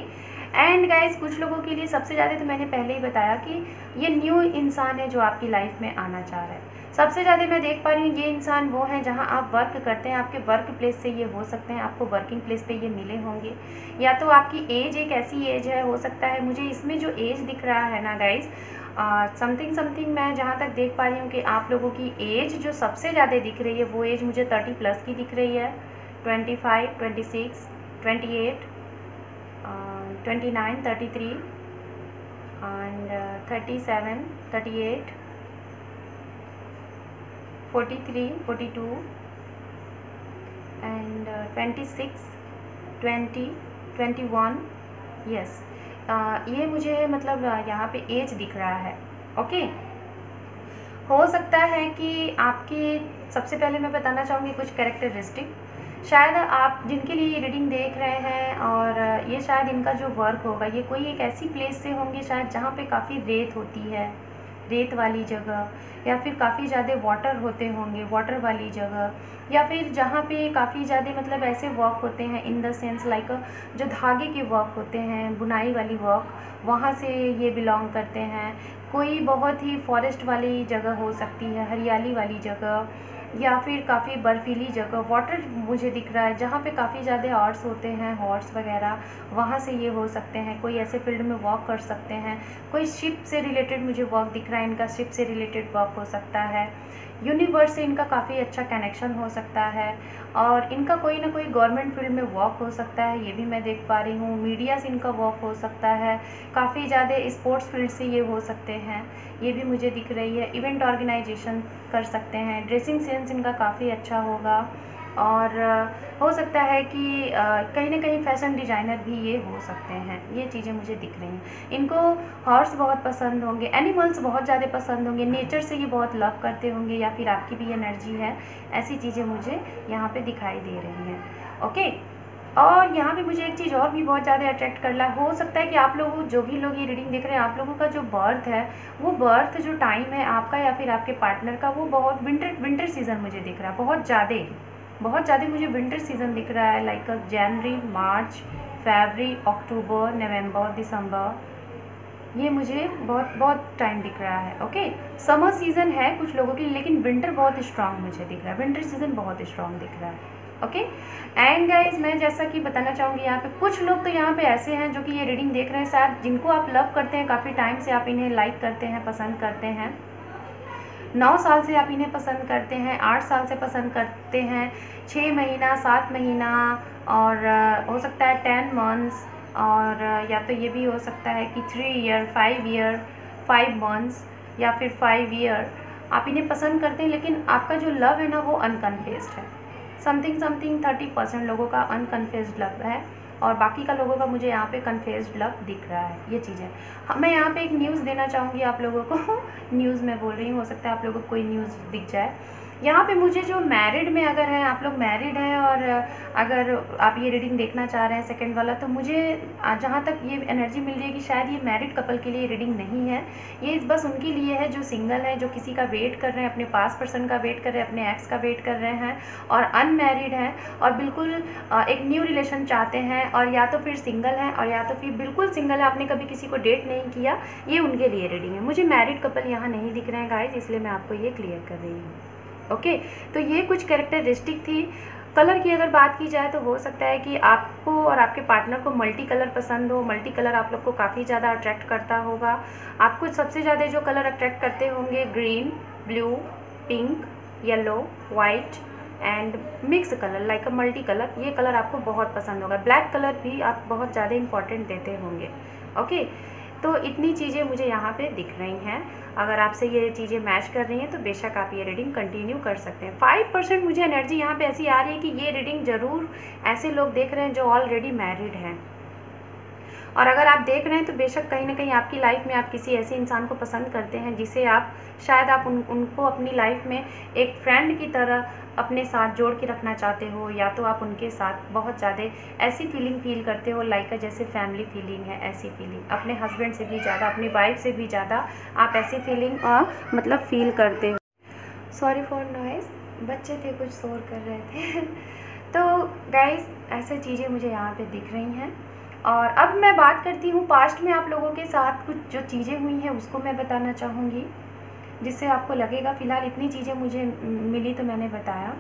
एंड गाइज, कुछ लोगों के लिए सबसे ज़्यादा तो मैंने पहले ही बताया कि ये न्यू इंसान है जो आपकी लाइफ में आना चाह रहा है। सबसे ज़्यादा मैं देख पा रही हूँ ये इंसान वो है जहाँ आप वर्क करते हैं, आपके वर्क प्लेस से ये हो सकते हैं, आपको वर्किंग प्लेस पे ये मिले होंगे। या तो आपकी एज एक ऐसी एज है, हो सकता है, मुझे इसमें जो एज दिख रहा है ना गाइज, समथिंग मैं जहाँ तक देख पा रही हूँ कि आप लोगों की एज जो सबसे ज़्यादा दिख रही है वो एज मुझे 30+ की दिख रही है। 25, 26, 28, 29, 33 and 37, 38, 43, 42 and 26, 20, 21, यस, ये मुझे मतलब यहाँ पे एज दिख रहा है। ओके, हो सकता है कि आपकी, सबसे पहले मैं बताना चाहूँगी कुछ कैरेक्टरिस्टिक, शायद आप जिनके लिए ये रीडिंग देख रहे हैं और ये शायद इनका जो वर्क होगा ये कोई एक ऐसी प्लेस से होंगे शायद जहाँ पे काफ़ी रेत होती है, रेत वाली जगह, या फिर काफ़ी ज़्यादा वाटर होते होंगे, वाटर वाली जगह, या फिर जहाँ पे काफ़ी ज़्यादा मतलब ऐसे वर्क होते हैं, इन द सेंस लाइक जो धागे के वर्क होते हैं, बुनाई वाली वर्क, वहाँ से ये बिलोंग करते हैं। कोई बहुत ही फॉरेस्ट वाली जगह हो सकती है, हरियाली वाली जगह, या फिर काफ़ी बर्फीली जगह, वाटर मुझे दिख रहा है जहाँ पे काफ़ी ज़्यादा हॉर्स होते हैं, हॉर्स वगैरह, वहाँ से ये हो सकते हैं। कोई ऐसे फील्ड में वॉक कर सकते हैं। कोई शिप से रिलेटेड मुझे वर्क दिख रहा है, इनका शिप से रिलेटेड वर्क हो सकता है। यूनिवर्स से इनका काफ़ी अच्छा कनेक्शन हो सकता है और इनका कोई ना कोई गवर्नमेंट फील्ड में वर्क हो सकता है, ये भी मैं देख पा रही हूँ। मीडिया से इनका वर्क हो सकता है, काफ़ी ज़्यादा स्पोर्ट्स फील्ड से ये हो सकते हैं, ये भी मुझे दिख रही है। इवेंट ऑर्गेनाइजेशन कर सकते हैं। ड्रेसिंग सेंस इनका काफ़ी अच्छा होगा और हो सकता है कि कहीं ना कहीं फैशन डिज़ाइनर भी ये हो सकते हैं। ये चीज़ें मुझे दिख रही हैं। इनको हॉर्स बहुत पसंद होंगे, एनिमल्स बहुत ज़्यादा पसंद होंगे, नेचर से ये बहुत लव करते होंगे, या फिर आपकी भी एनर्जी है, ऐसी चीज़ें मुझे यहाँ पे दिखाई दे रही हैं। ओके, और यहाँ पे मुझे एक चीज़ और भी बहुत ज़्यादा अट्रैक्ट कर रहा है। हो सकता है कि आप लोग, जो भी लोग ये रीडिंग देख रहे हैं, आप लोगों का जो बर्थ है, वो बर्थ जो टाइम है आपका या फिर आपके पार्टनर का, वो बहुत विंटर सीजन मुझे दिख रहा है। बहुत ज़्यादा मुझे विंटर सीजन दिख रहा है, लाइक जनवरी, मार्च, फरवरी, अक्टूबर, नवंबर, दिसंबर, ये मुझे बहुत टाइम दिख रहा है। ओके, समर सीज़न है कुछ लोगों के लिए, लेकिन विंटर बहुत स्ट्रांग मुझे दिख रहा है। विंटर सीज़न बहुत स्ट्रांग दिख रहा है। ओके। एंड गाइज मैं जैसा कि बताना चाहूँगी, यहाँ पे कुछ लोग तो यहाँ पे ऐसे हैं जो कि ये रीडिंग देख रहे हैं, शायद जिनको आप लव करते हैं, काफ़ी टाइम से आप इन्हें लाइक करते हैं, पसंद करते हैं, 9 साल से आप इन्हें पसंद करते हैं, 8 साल से पसंद करते हैं, 6 महीना, 7 महीना, और हो सकता है 10 मंथ्स, और या तो ये भी हो सकता है कि 3 ईयर, 5 ईयर, 5 मंथ्स, या फिर 5 ईयर आप इन्हें पसंद करते हैं। लेकिन आपका जो लव है ना वो अनकन्फेस्ड है। समथिंग 30% लोगों का अनकन्फेस्ड लव है, और बाकी का लोगों का मुझे यहाँ पे कन्फेस्ड लव दिख रहा है। ये चीज़ें मैं यहाँ पे एक न्यूज़ देना चाहूँगी आप लोगों को न्यूज़ में बोल रही हूँ, हो सकता है आप लोगों को कोई न्यूज़ दिख जाए। यहाँ पे मुझे जो मैरिड में अगर हैं, आप लोग मैरिड हैं और अगर आप ये रीडिंग देखना चाह रहे हैं सेकंड वाला, तो मुझे जहाँ तक ये एनर्जी मिल रही है कि शायद ये मैरिड कपल के लिए रीडिंग नहीं है, ये बस उनके लिए है जो सिंगल है, जो किसी का वेट कर रहे हैं, अपने पास पर्सन का वेट कर रहे हैं, अपने एक्स का वेट कर रहे हैं, और अनमैरिड हैं, और बिल्कुल एक न्यू रिलेशन चाहते हैं, और या तो फिर सिंगल हैं, और या तो फिर बिल्कुल सिंगल है, आपने कभी किसी को डेट नहीं किया, ये उनके लिए रीडिंग है। मुझे मैरिड कपल यहाँ नहीं दिख रहे हैं गाइस, इसलिए मैं आपको ये क्लियर कर रही हूँ। ओके, तो ये कुछ कैरेक्टरिस्टिक थी। कलर की अगर बात की जाए तो हो सकता है कि आपको और आपके पार्टनर को मल्टी कलर पसंद हो। मल्टी कलर आप लोग को काफ़ी ज़्यादा अट्रैक्ट करता होगा। आपको सबसे ज़्यादा जो कलर अट्रैक्ट करते होंगे green, blue, pink, yellow, white and mix colour like a multi colour, ये कलर आपको बहुत पसंद होगा। ब्लैक कलर भी आप बहुत ज़्यादा इंपॉर्टेंट देते होंगे। ओके, तो इतनी चीज़ें मुझे यहाँ पे दिख रही हैं। अगर आपसे ये चीज़ें मैच कर रही हैं तो बेशक आप ये रीडिंग कंटिन्यू कर सकते हैं। 5% मुझे एनर्जी यहाँ पे ऐसी आ रही है कि ये रीडिंग ज़रूर ऐसे लोग देख रहे हैं जो ऑलरेडी मैरिड हैं, और अगर आप देख रहे हैं तो बेशक कहीं ना कहीं आपकी लाइफ में आप किसी ऐसे इंसान को पसंद करते हैं जिसे आप शायद आप उनको अपनी लाइफ में एक फ्रेंड की तरह अपने साथ जोड़ के रखना चाहते हो, या तो आप उनके साथ बहुत ज़्यादा ऐसी फीलिंग फील करते हो लाइक जैसे फैमिली फीलिंग है, ऐसी फीलिंग अपने हस्बैंड से भी ज़्यादा, अपनी वाइफ से भी ज़्यादा आप ऐसी फीलिंग मतलब फील करते हो। सॉरी फॉर नॉइस, बच्चे थे कुछ शोर कर रहे थे तो गाइस ऐसे चीज़ें मुझे यहाँ पे दिख रही हैं। और अब मैं बात करती हूँ पास्ट में आप लोगों के साथ कुछ जो चीज़ें हुई हैं उसको मैं बताना चाहूँगी, जिससे आपको लगेगा। फ़िलहाल इतनी चीज़ें मुझे मिली तो मैंने बताया।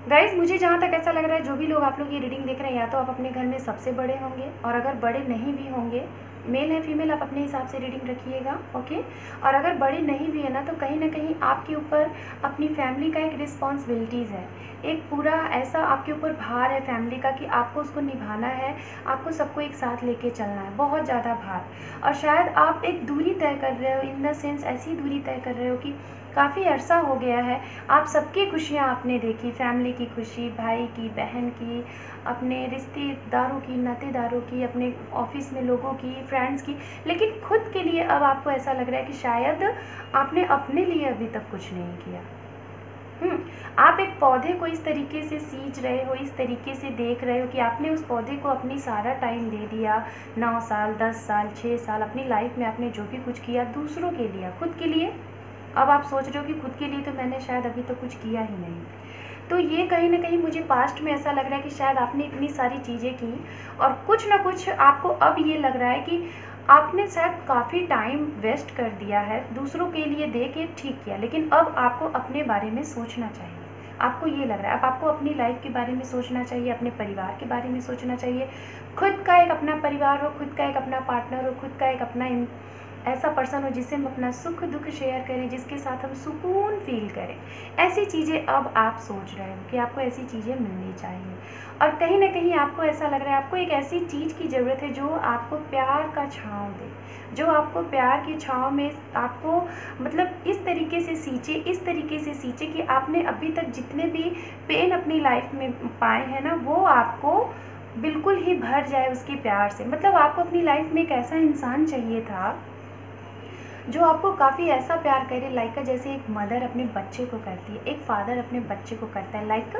गाइज़ मुझे जहाँ तक ऐसा लग रहा है जो भी लोग आप लोग ये रीडिंग देख रहे हैं, या तो आप अपने घर में सबसे बड़े होंगे, और अगर बड़े नहीं भी होंगे, मेल है फीमेल, आप अपने हिसाब से रीडिंग रखिएगा। ओके, और अगर बड़े नहीं भी है ना तो कहीं ना कहीं आपके ऊपर अपनी फैमिली का एक रिस्पॉन्सिबिलिटीज़ है, एक पूरा ऐसा आपके ऊपर भार है फैमिली का कि आपको उसको निभाना है, आपको सबको एक साथ लेके चलना है, बहुत ज़्यादा भार। और शायद आप एक दूरी तय कर रहे हो, इन द सेंस ऐसी दूरी तय कर रहे हो कि काफ़ी अरसा हो गया है, आप सबकी खुशियाँ आपने देखी, फैमिली की खुशी, भाई की, बहन की, अपने रिश्तेदारों की, नातेदारों की, अपने ऑफिस में लोगों की, फ्रेंड्स की, लेकिन खुद के लिए अब आपको ऐसा लग रहा है कि शायद आपने अपने लिए अभी तक कुछ नहीं किया। आप एक पौधे को इस तरीके से सींच रहे हो, इस तरीके से देख रहे हो कि आपने उस पौधे को अपनी सारा टाइम दे दिया, 9 साल, 10 साल, 6 साल, अपनी लाइफ में आपने जो भी कुछ किया दूसरों के लिए, खुद के लिए। अब आप सोच रहे हो कि खुद के लिए तो मैंने शायद अभी तक कुछ किया ही नहीं। तो ये कहीं ना कहीं मुझे पास्ट में ऐसा लग रहा है कि शायद आपने इतनी सारी चीज़ें की और कुछ ना कुछ आपको अब ये लग रहा है कि आपने शायद काफ़ी टाइम वेस्ट कर दिया है, दूसरों के लिए दे के ठीक किया, लेकिन अब आपको अपने बारे में सोचना चाहिए। आपको ये लग रहा है अब आपको अपनी लाइफ के बारे में सोचना चाहिए, अपने परिवार के बारे में सोचना चाहिए, खुद का एक अपना परिवार हो, खुद का एक अपना पार्टनर हो, खुद का एक अपना ऐसा पर्सन हो जिससे हम अपना सुख दुख शेयर करें, जिसके साथ हम सुकून फील करें। ऐसी चीज़ें अब आप सोच रहे हो कि आपको ऐसी चीज़ें मिलनी चाहिए, और कहीं ना कहीं आपको ऐसा लग रहा है आपको एक ऐसी चीज़ की ज़रूरत है जो आपको प्यार का छाँव दे, जो आपको प्यार की छाँव में आपको मतलब इस तरीके से सींचे, इस तरीके से सींचे कि आपने अभी तक जितने भी पेन अपनी लाइफ में पाए हैं ना, वो आपको बिल्कुल ही भर जाए उसके प्यार से। मतलब आपको अपनी लाइफ में एक ऐसा इंसान चाहिए था जो आपको काफ़ी ऐसा प्यार करे, लाइक जैसे एक मदर अपने बच्चे को करती है, एक फादर अपने बच्चे को करता है, लाइक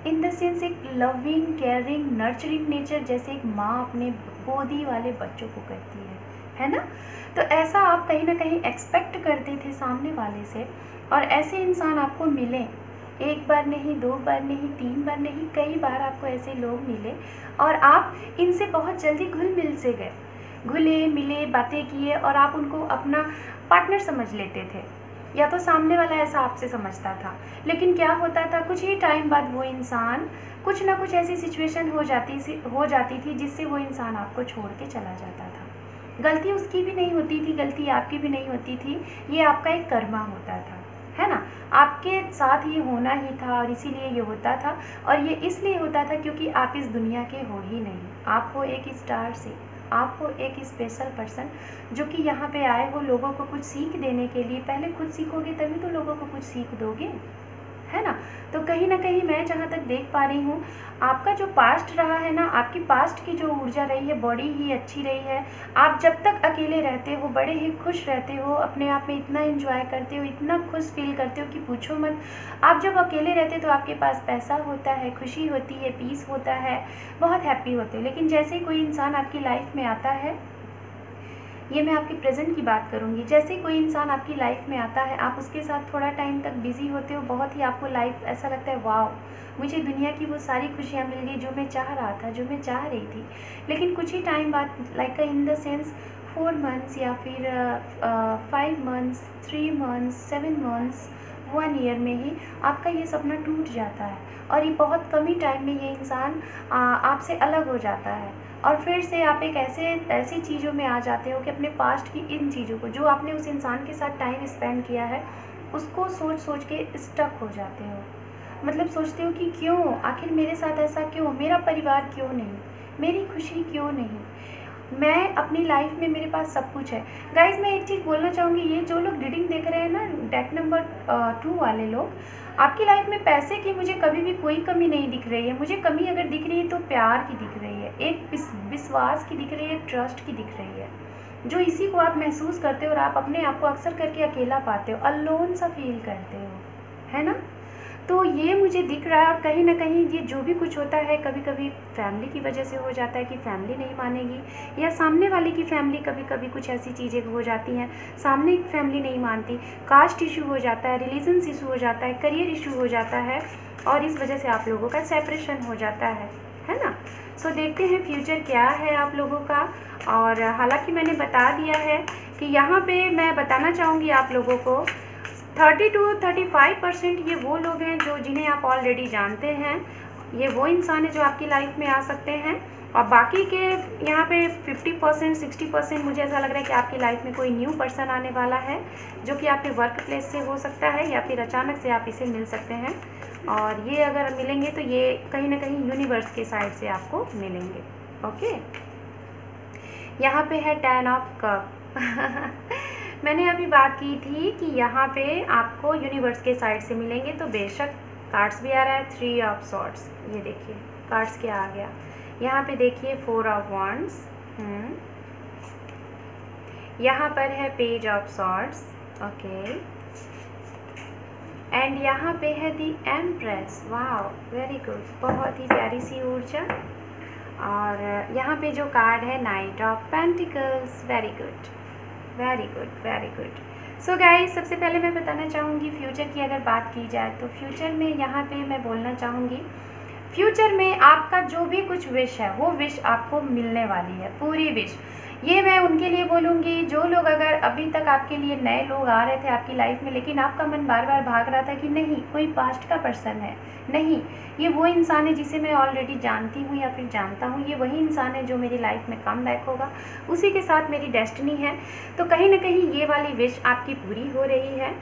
इन द सेंस एक लविंग, केयरिंग, नर्चरिंग नेचर जैसे एक माँ अपने गोदी वाले बच्चों को करती है ना। तो ऐसा आप कहीं ना कहीं एक्सपेक्ट करते थे सामने वाले से, और ऐसे इंसान आपको मिले, एक बार नहीं, 2 बार नहीं, 3 बार नहीं, कई बार आपको ऐसे लोग मिले और आप इनसे बहुत जल्दी घुल मिल से गए, घुले मिले, बातें किए और आप उनको अपना पार्टनर समझ लेते थे। या तो सामने वाला ऐसा आपसे समझता था। लेकिन क्या होता था, कुछ ही टाइम बाद वो इंसान, कुछ ना कुछ ऐसी सिचुएशन हो जाती थी जिससे वो इंसान आपको छोड़ के चला जाता था। गलती उसकी भी नहीं होती थी, गलती आपकी भी नहीं होती थी, ये आपका एक कर्मा होता था, है ना। आपके साथ ये होना ही था और इसीलिए ये होता था। और ये इसलिए होता था क्योंकि आप इस दुनिया के हो ही नहीं, आप हो एक स्टार से, आप हो एक स्पेशल पर्सन जो कि यहाँ पे आए हो लोगों को कुछ सीख देने के लिए। पहले खुद सीखोगे तभी तो लोगों को कुछ सीख दोगे, है ना। तो कहीं ना कहीं मैं जहाँ तक देख पा रही हूँ, आपका जो पास्ट रहा है ना, आपकी पास्ट की जो ऊर्जा रही है बड़ी ही अच्छी रही है। आप जब तक अकेले रहते हो बड़े ही खुश रहते हो, अपने आप में इतना एंजॉय करते हो, इतना खुश फील करते हो कि पूछो मत। आप जब अकेले रहते हो तो आपके पास पैसा होता है, खुशी होती है, पीस होता है, बहुत हैप्पी होते हो। लेकिन जैसे ही कोई इंसान आपकी लाइफ में आता है, ये मैं आपके प्रेजेंट की बात करूँगी, जैसे कोई इंसान आपकी लाइफ में आता है, आप उसके साथ थोड़ा टाइम तक बिजी होते हो, बहुत ही आपको लाइफ ऐसा लगता है वाओ, मुझे दुनिया की वो सारी खुशियाँ मिल गई जो मैं चाह रहा था, जो मैं चाह रही थी। लेकिन कुछ ही टाइम बाद, like in the sense 4 months या फिर 5 मंथ्स, 3 मंथ्स, 7 मंथ्स, 1 ईयर में ही आपका ये सपना टूट जाता है और ये बहुत कम ही टाइम में ये इंसान आपसे अलग हो जाता है। और फिर से आप एक ऐसी चीज़ों में आ जाते हो कि अपने पास्ट की इन चीज़ों को, जो आपने उस इंसान के साथ टाइम स्पेंड किया है, उसको सोच सोच के स्टक हो जाते हो। मतलब सोचते हो कि क्यों, आखिर मेरे साथ ऐसा क्यों, मेरा परिवार क्यों नहीं, मेरी खुशी क्यों नहीं, मैं अपनी लाइफ में मेरे पास सब कुछ है। गाइज मैं एक चीज़ बोलना चाहूँगी, ये जो लोग रीडिंग देख रहे हैं ना, डेक नंबर 2 वाले लोग, आपकी लाइफ में पैसे की मुझे कभी भी कोई कमी नहीं दिख रही है। मुझे कमी अगर दिख रही है तो प्यार की दिख रही है, एक विश्वास की दिख रही है, ट्रस्ट की दिख रही है, जो इसी को आप महसूस करते हो और आप अपने आप को अक्सर करके अकेला पाते हो, अलोन सा फील करते हो, है ना। तो ये मुझे दिख रहा है। और कहीं ना कहीं ये जो भी कुछ होता है, कभी कभी फैमिली की वजह से हो जाता है कि फैमिली नहीं मानेगी, या सामने वाले की फैमिली कभी कभी कुछ ऐसी चीज़ें हो जाती हैं, सामने की फैमिली नहीं मानती, कास्ट इशू हो जाता है, रिलीजन्स इशू हो जाता है, करियर इशू हो जाता है, और इस वजह से आप लोगों का सेपरेशन हो जाता है ना। सो देखते हैं फ्यूचर क्या है आप लोगों का। और हालांकि मैंने बता दिया है कि यहाँ पे मैं बताना चाहूँगी आप लोगों को 30 to 35% ये वो लोग हैं जो जिन्हें आप ऑलरेडी जानते हैं, ये वो इंसान है जो आपकी लाइफ में आ सकते हैं। और बाकी के यहाँ पे 50% 60% मुझे ऐसा लग रहा है कि आपकी लाइफ में कोई न्यू पर्सन आने वाला है, जो कि आपके वर्क प्लेस से हो सकता है या फिर अचानक से आप इसे मिल सकते हैं। और ये अगर मिलेंगे तो ये कहीं ना कहीं यूनिवर्स के साइड से आपको मिलेंगे। ओके, यहाँ पे है 10 ऑफ कप मैंने अभी बात की थी कि यहाँ पे आपको यूनिवर्स के साइड से मिलेंगे, तो बेशक कार्ड्स भी आ रहा है 3 ऑफ सॉर्ड्स। ये देखिए कार्ड्स क्या आ गया, यहाँ पे देखिए 4 ऑफ वॉन्ड्स, यहाँ पर है page of swords, okay, and यहाँ पे है the empress. Wow, very good, बहुत ही प्यारी सी ऊर्जा। और यहाँ पे जो कार्ड है night of pentacles, very good, very good, very good. So guys, सबसे पहले मैं बताना चाहूँगी फ्यूचर की अगर बात की जाए तो फ्यूचर में यहाँ पे मैं बोलना चाहूँगी, फ्यूचर में आपका जो भी कुछ विश है वो विश आपको मिलने वाली है, पूरी विश। ये मैं उनके लिए बोलूँगी जो लोग, अगर अभी तक आपके लिए नए लोग आ रहे थे आपकी लाइफ में, लेकिन आपका मन बार बार भाग रहा था कि नहीं कोई पास्ट का पर्सन है, नहीं ये वो इंसान है जिसे मैं ऑलरेडी जानती हूँ या फिर जानता हूँ, ये वही इंसान है जो मेरी लाइफ में कम बैक होगा, उसी के साथ मेरी डेस्टिनी है। तो कहीं ना कहीं ये वाली विश आपकी पूरी हो रही है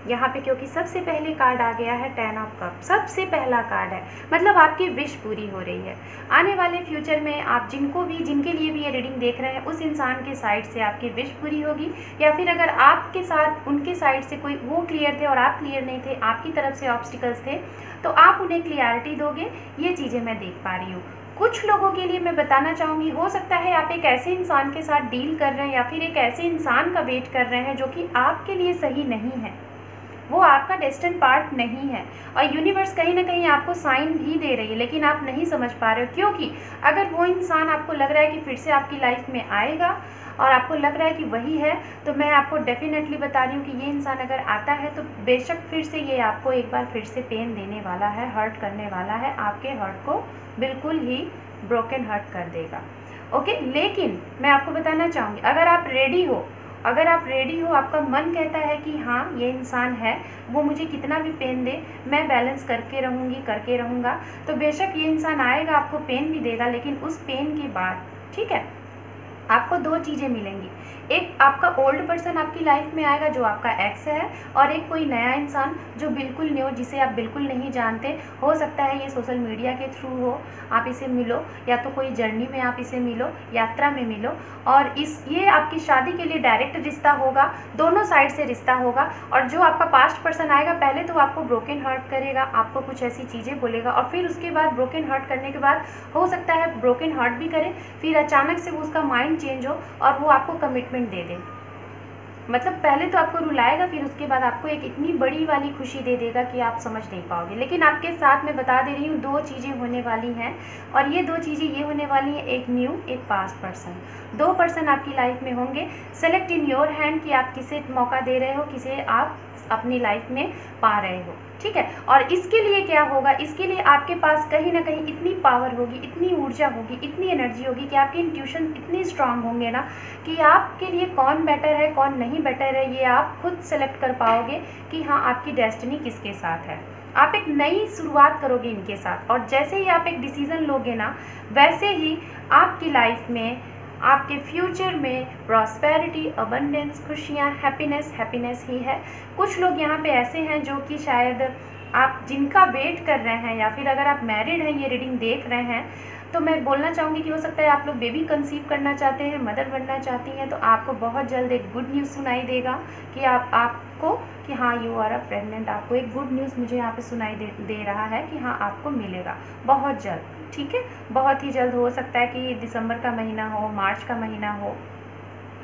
यहाँ पे, क्योंकि सबसे पहले कार्ड आ गया है 10 ऑफ कप, सबसे पहला कार्ड है, मतलब आपकी विश पूरी हो रही है। आने वाले फ्यूचर में आप जिनके लिए भी ये रीडिंग देख रहे हैं, उस इंसान के साइड से आपकी विश पूरी होगी, या फिर अगर आपके साथ उनके साइड से कोई वो क्लियर थे और आप क्लियर नहीं थे, आपकी तरफ से ऑब्स्टिकल्स थे, तो आप उन्हें क्लियरिटी दोगे। ये चीज़ें मैं देख पा रही हूँ। कुछ लोगों के लिए मैं बताना चाहूँगी, हो सकता है आप एक ऐसे इंसान के साथ डील कर रहे हैं या फिर एक ऐसे इंसान का वेट कर रहे हैं जो कि आपके लिए सही नहीं है, वो आपका डेस्टिन पार्ट नहीं है, और यूनिवर्स कहीं ना कहीं आपको साइन भी दे रही है, लेकिन आप नहीं समझ पा रहे हो। क्योंकि अगर वो इंसान आपको लग रहा है कि फिर से आपकी लाइफ में आएगा और आपको लग रहा है कि वही है, तो मैं आपको डेफिनेटली बता रही हूँ कि ये इंसान अगर आता है तो बेशक फिर से ये आपको एक बार फिर से पेन देने वाला है, हर्ट करने वाला है, आपके हर्ट को बिल्कुल ही ब्रोकन हर्ट कर देगा। ओके, लेकिन मैं आपको बताना चाहूँगी, अगर आप रेडी हो अगर आप रेडी हो, आपका मन कहता है कि हाँ ये इंसान है, वो मुझे कितना भी पेन दे मैं बैलेंस करके रहूँगी, करके रहूँगा, तो बेशक ये इंसान आएगा, आपको पेन भी देगा, लेकिन उस पेन के बाद, ठीक है, आपको दो चीज़ें मिलेंगी। एक आपका ओल्ड पर्सन आपकी लाइफ में आएगा जो आपका एक्स है, और एक कोई नया इंसान जो बिल्कुल न्यू, जिसे आप बिल्कुल नहीं जानते। हो सकता है ये सोशल मीडिया के थ्रू हो, आप इसे मिलो, या तो कोई जर्नी में आप इसे मिलो, यात्रा में मिलो, और ये आपकी शादी के लिए डायरेक्ट रिश्ता होगा, दोनों साइड से रिश्ता होगा। और जो आपका पास्ट पर्सन आएगा, पहले तो आपको ब्रोकन हार्ट करेगा, आपको कुछ ऐसी चीज़ें बोलेगा, और फिर उसके बाद ब्रोकन हार्ट करने के बाद हो सकता है ब्रोकन हार्ट भी करे, फिर अचानक से वो उसका माइंड चेंज हो और वो आपको कमिटमेंट दे दे। मतलब पहले तो आपको रुलाएगा, फिर उसके बाद आपको एक इतनी बड़ी वाली खुशी दे देगा कि आप समझ नहीं पाओगे। लेकिन आपके साथ मैं बता दे रही हूँ, दो चीज़ें होने वाली हैं, और ये दो चीज़ें ये होने वाली हैं, एक न्यू, एक पास्ट पर्सन। दो पर्सन आपकी लाइफ में होंगे। सेलेक्ट इन योर हैंड कि आप किसे मौका दे रहे हो, किसे आप अपनी लाइफ में पा रहे हो, ठीक है। और इसके लिए क्या होगा, इसके लिए आपके पास कहीं ना कहीं इतनी पावर होगी, इतनी ऊर्जा होगी, इतनी एनर्जी होगी कि आपके इंट्यूशन इतने स्ट्रांग होंगे ना कि आपके लिए कौन बेटर है, कौन नहीं बेटर है, ये आप खुद सेलेक्ट कर पाओगे कि हाँ आपकी डेस्टिनी किसके साथ है। आप एक नई शुरुआत करोगे इनके साथ, और जैसे ही आप एक डिसीज़न लोगे ना, वैसे ही आपकी लाइफ में, आपके फ्यूचर में प्रॉस्पेरिटी, अबंडेंस, खुशियाँ, हैप्पीनेस ही है। कुछ लोग यहाँ पे ऐसे हैं जो कि शायद आप जिनका वेट कर रहे हैं, या फिर अगर आप मैरिड हैं, ये रीडिंग देख रहे हैं, तो मैं बोलना चाहूँगी कि हो सकता है आप लोग बेबी कंसीव करना चाहते हैं, मदर बनना चाहती हैं, तो आपको बहुत जल्द एक गुड न्यूज़ सुनाई देगा कि आपको कि हाँ यू आर अ प्रेग्नेंट। आपको एक गुड न्यूज़ मुझे यहाँ पे सुनाई दे रहा है कि हाँ आपको मिलेगा बहुत जल्द, ठीक है, बहुत ही जल्द। हो सकता है कि दिसंबर का महीना हो, मार्च का महीना हो,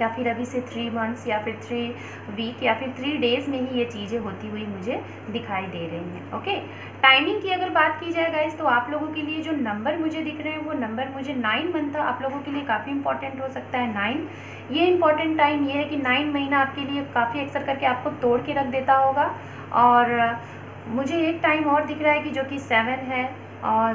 या फिर अभी से 3 मंथ्स, या फिर 3 वीक, या फिर 3 डेज़ में ही ये चीज़ें होती हुई मुझे दिखाई दे रही हैं। ओके, टाइमिंग की अगर बात की जाए गाइस, तो आप लोगों के लिए जो नंबर मुझे दिख रहे हैं, वो नंबर मुझे 9 मंथ आप लोगों के लिए काफ़ी इंपॉर्टेंट हो सकता है। 9 ये इंपॉर्टेंट टाइम ये है कि 9 महीना आपके लिए काफ़ी अक्सर करके आपको तोड़ के रख देता होगा। और मुझे एक टाइम और दिख रहा है कि जो कि 7 है, और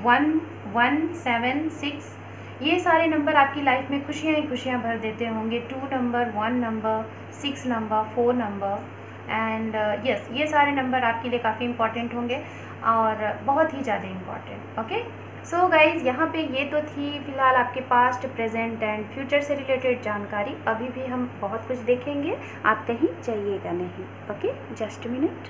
1, 1, 7, 6, ये सारे नंबर आपकी लाइफ में खुशियाँ ही खुशियाँ भर देते होंगे। 2 number, 1 number, 6 number, 4 number, and yes, ये सारे नंबर आपके लिए काफ़ी इंपॉर्टेंट होंगे, और बहुत ही ज़्यादा इम्पॉर्टेंट। ओके, सो गाइज़, यहाँ पे ये तो थी फ़िलहाल आपके पास्ट, प्रेजेंट एंड फ्यूचर से रिलेटेड जानकारी। अभी भी हम बहुत कुछ देखेंगे, आप कहीं जाइएगा नहीं। Okay, just minute.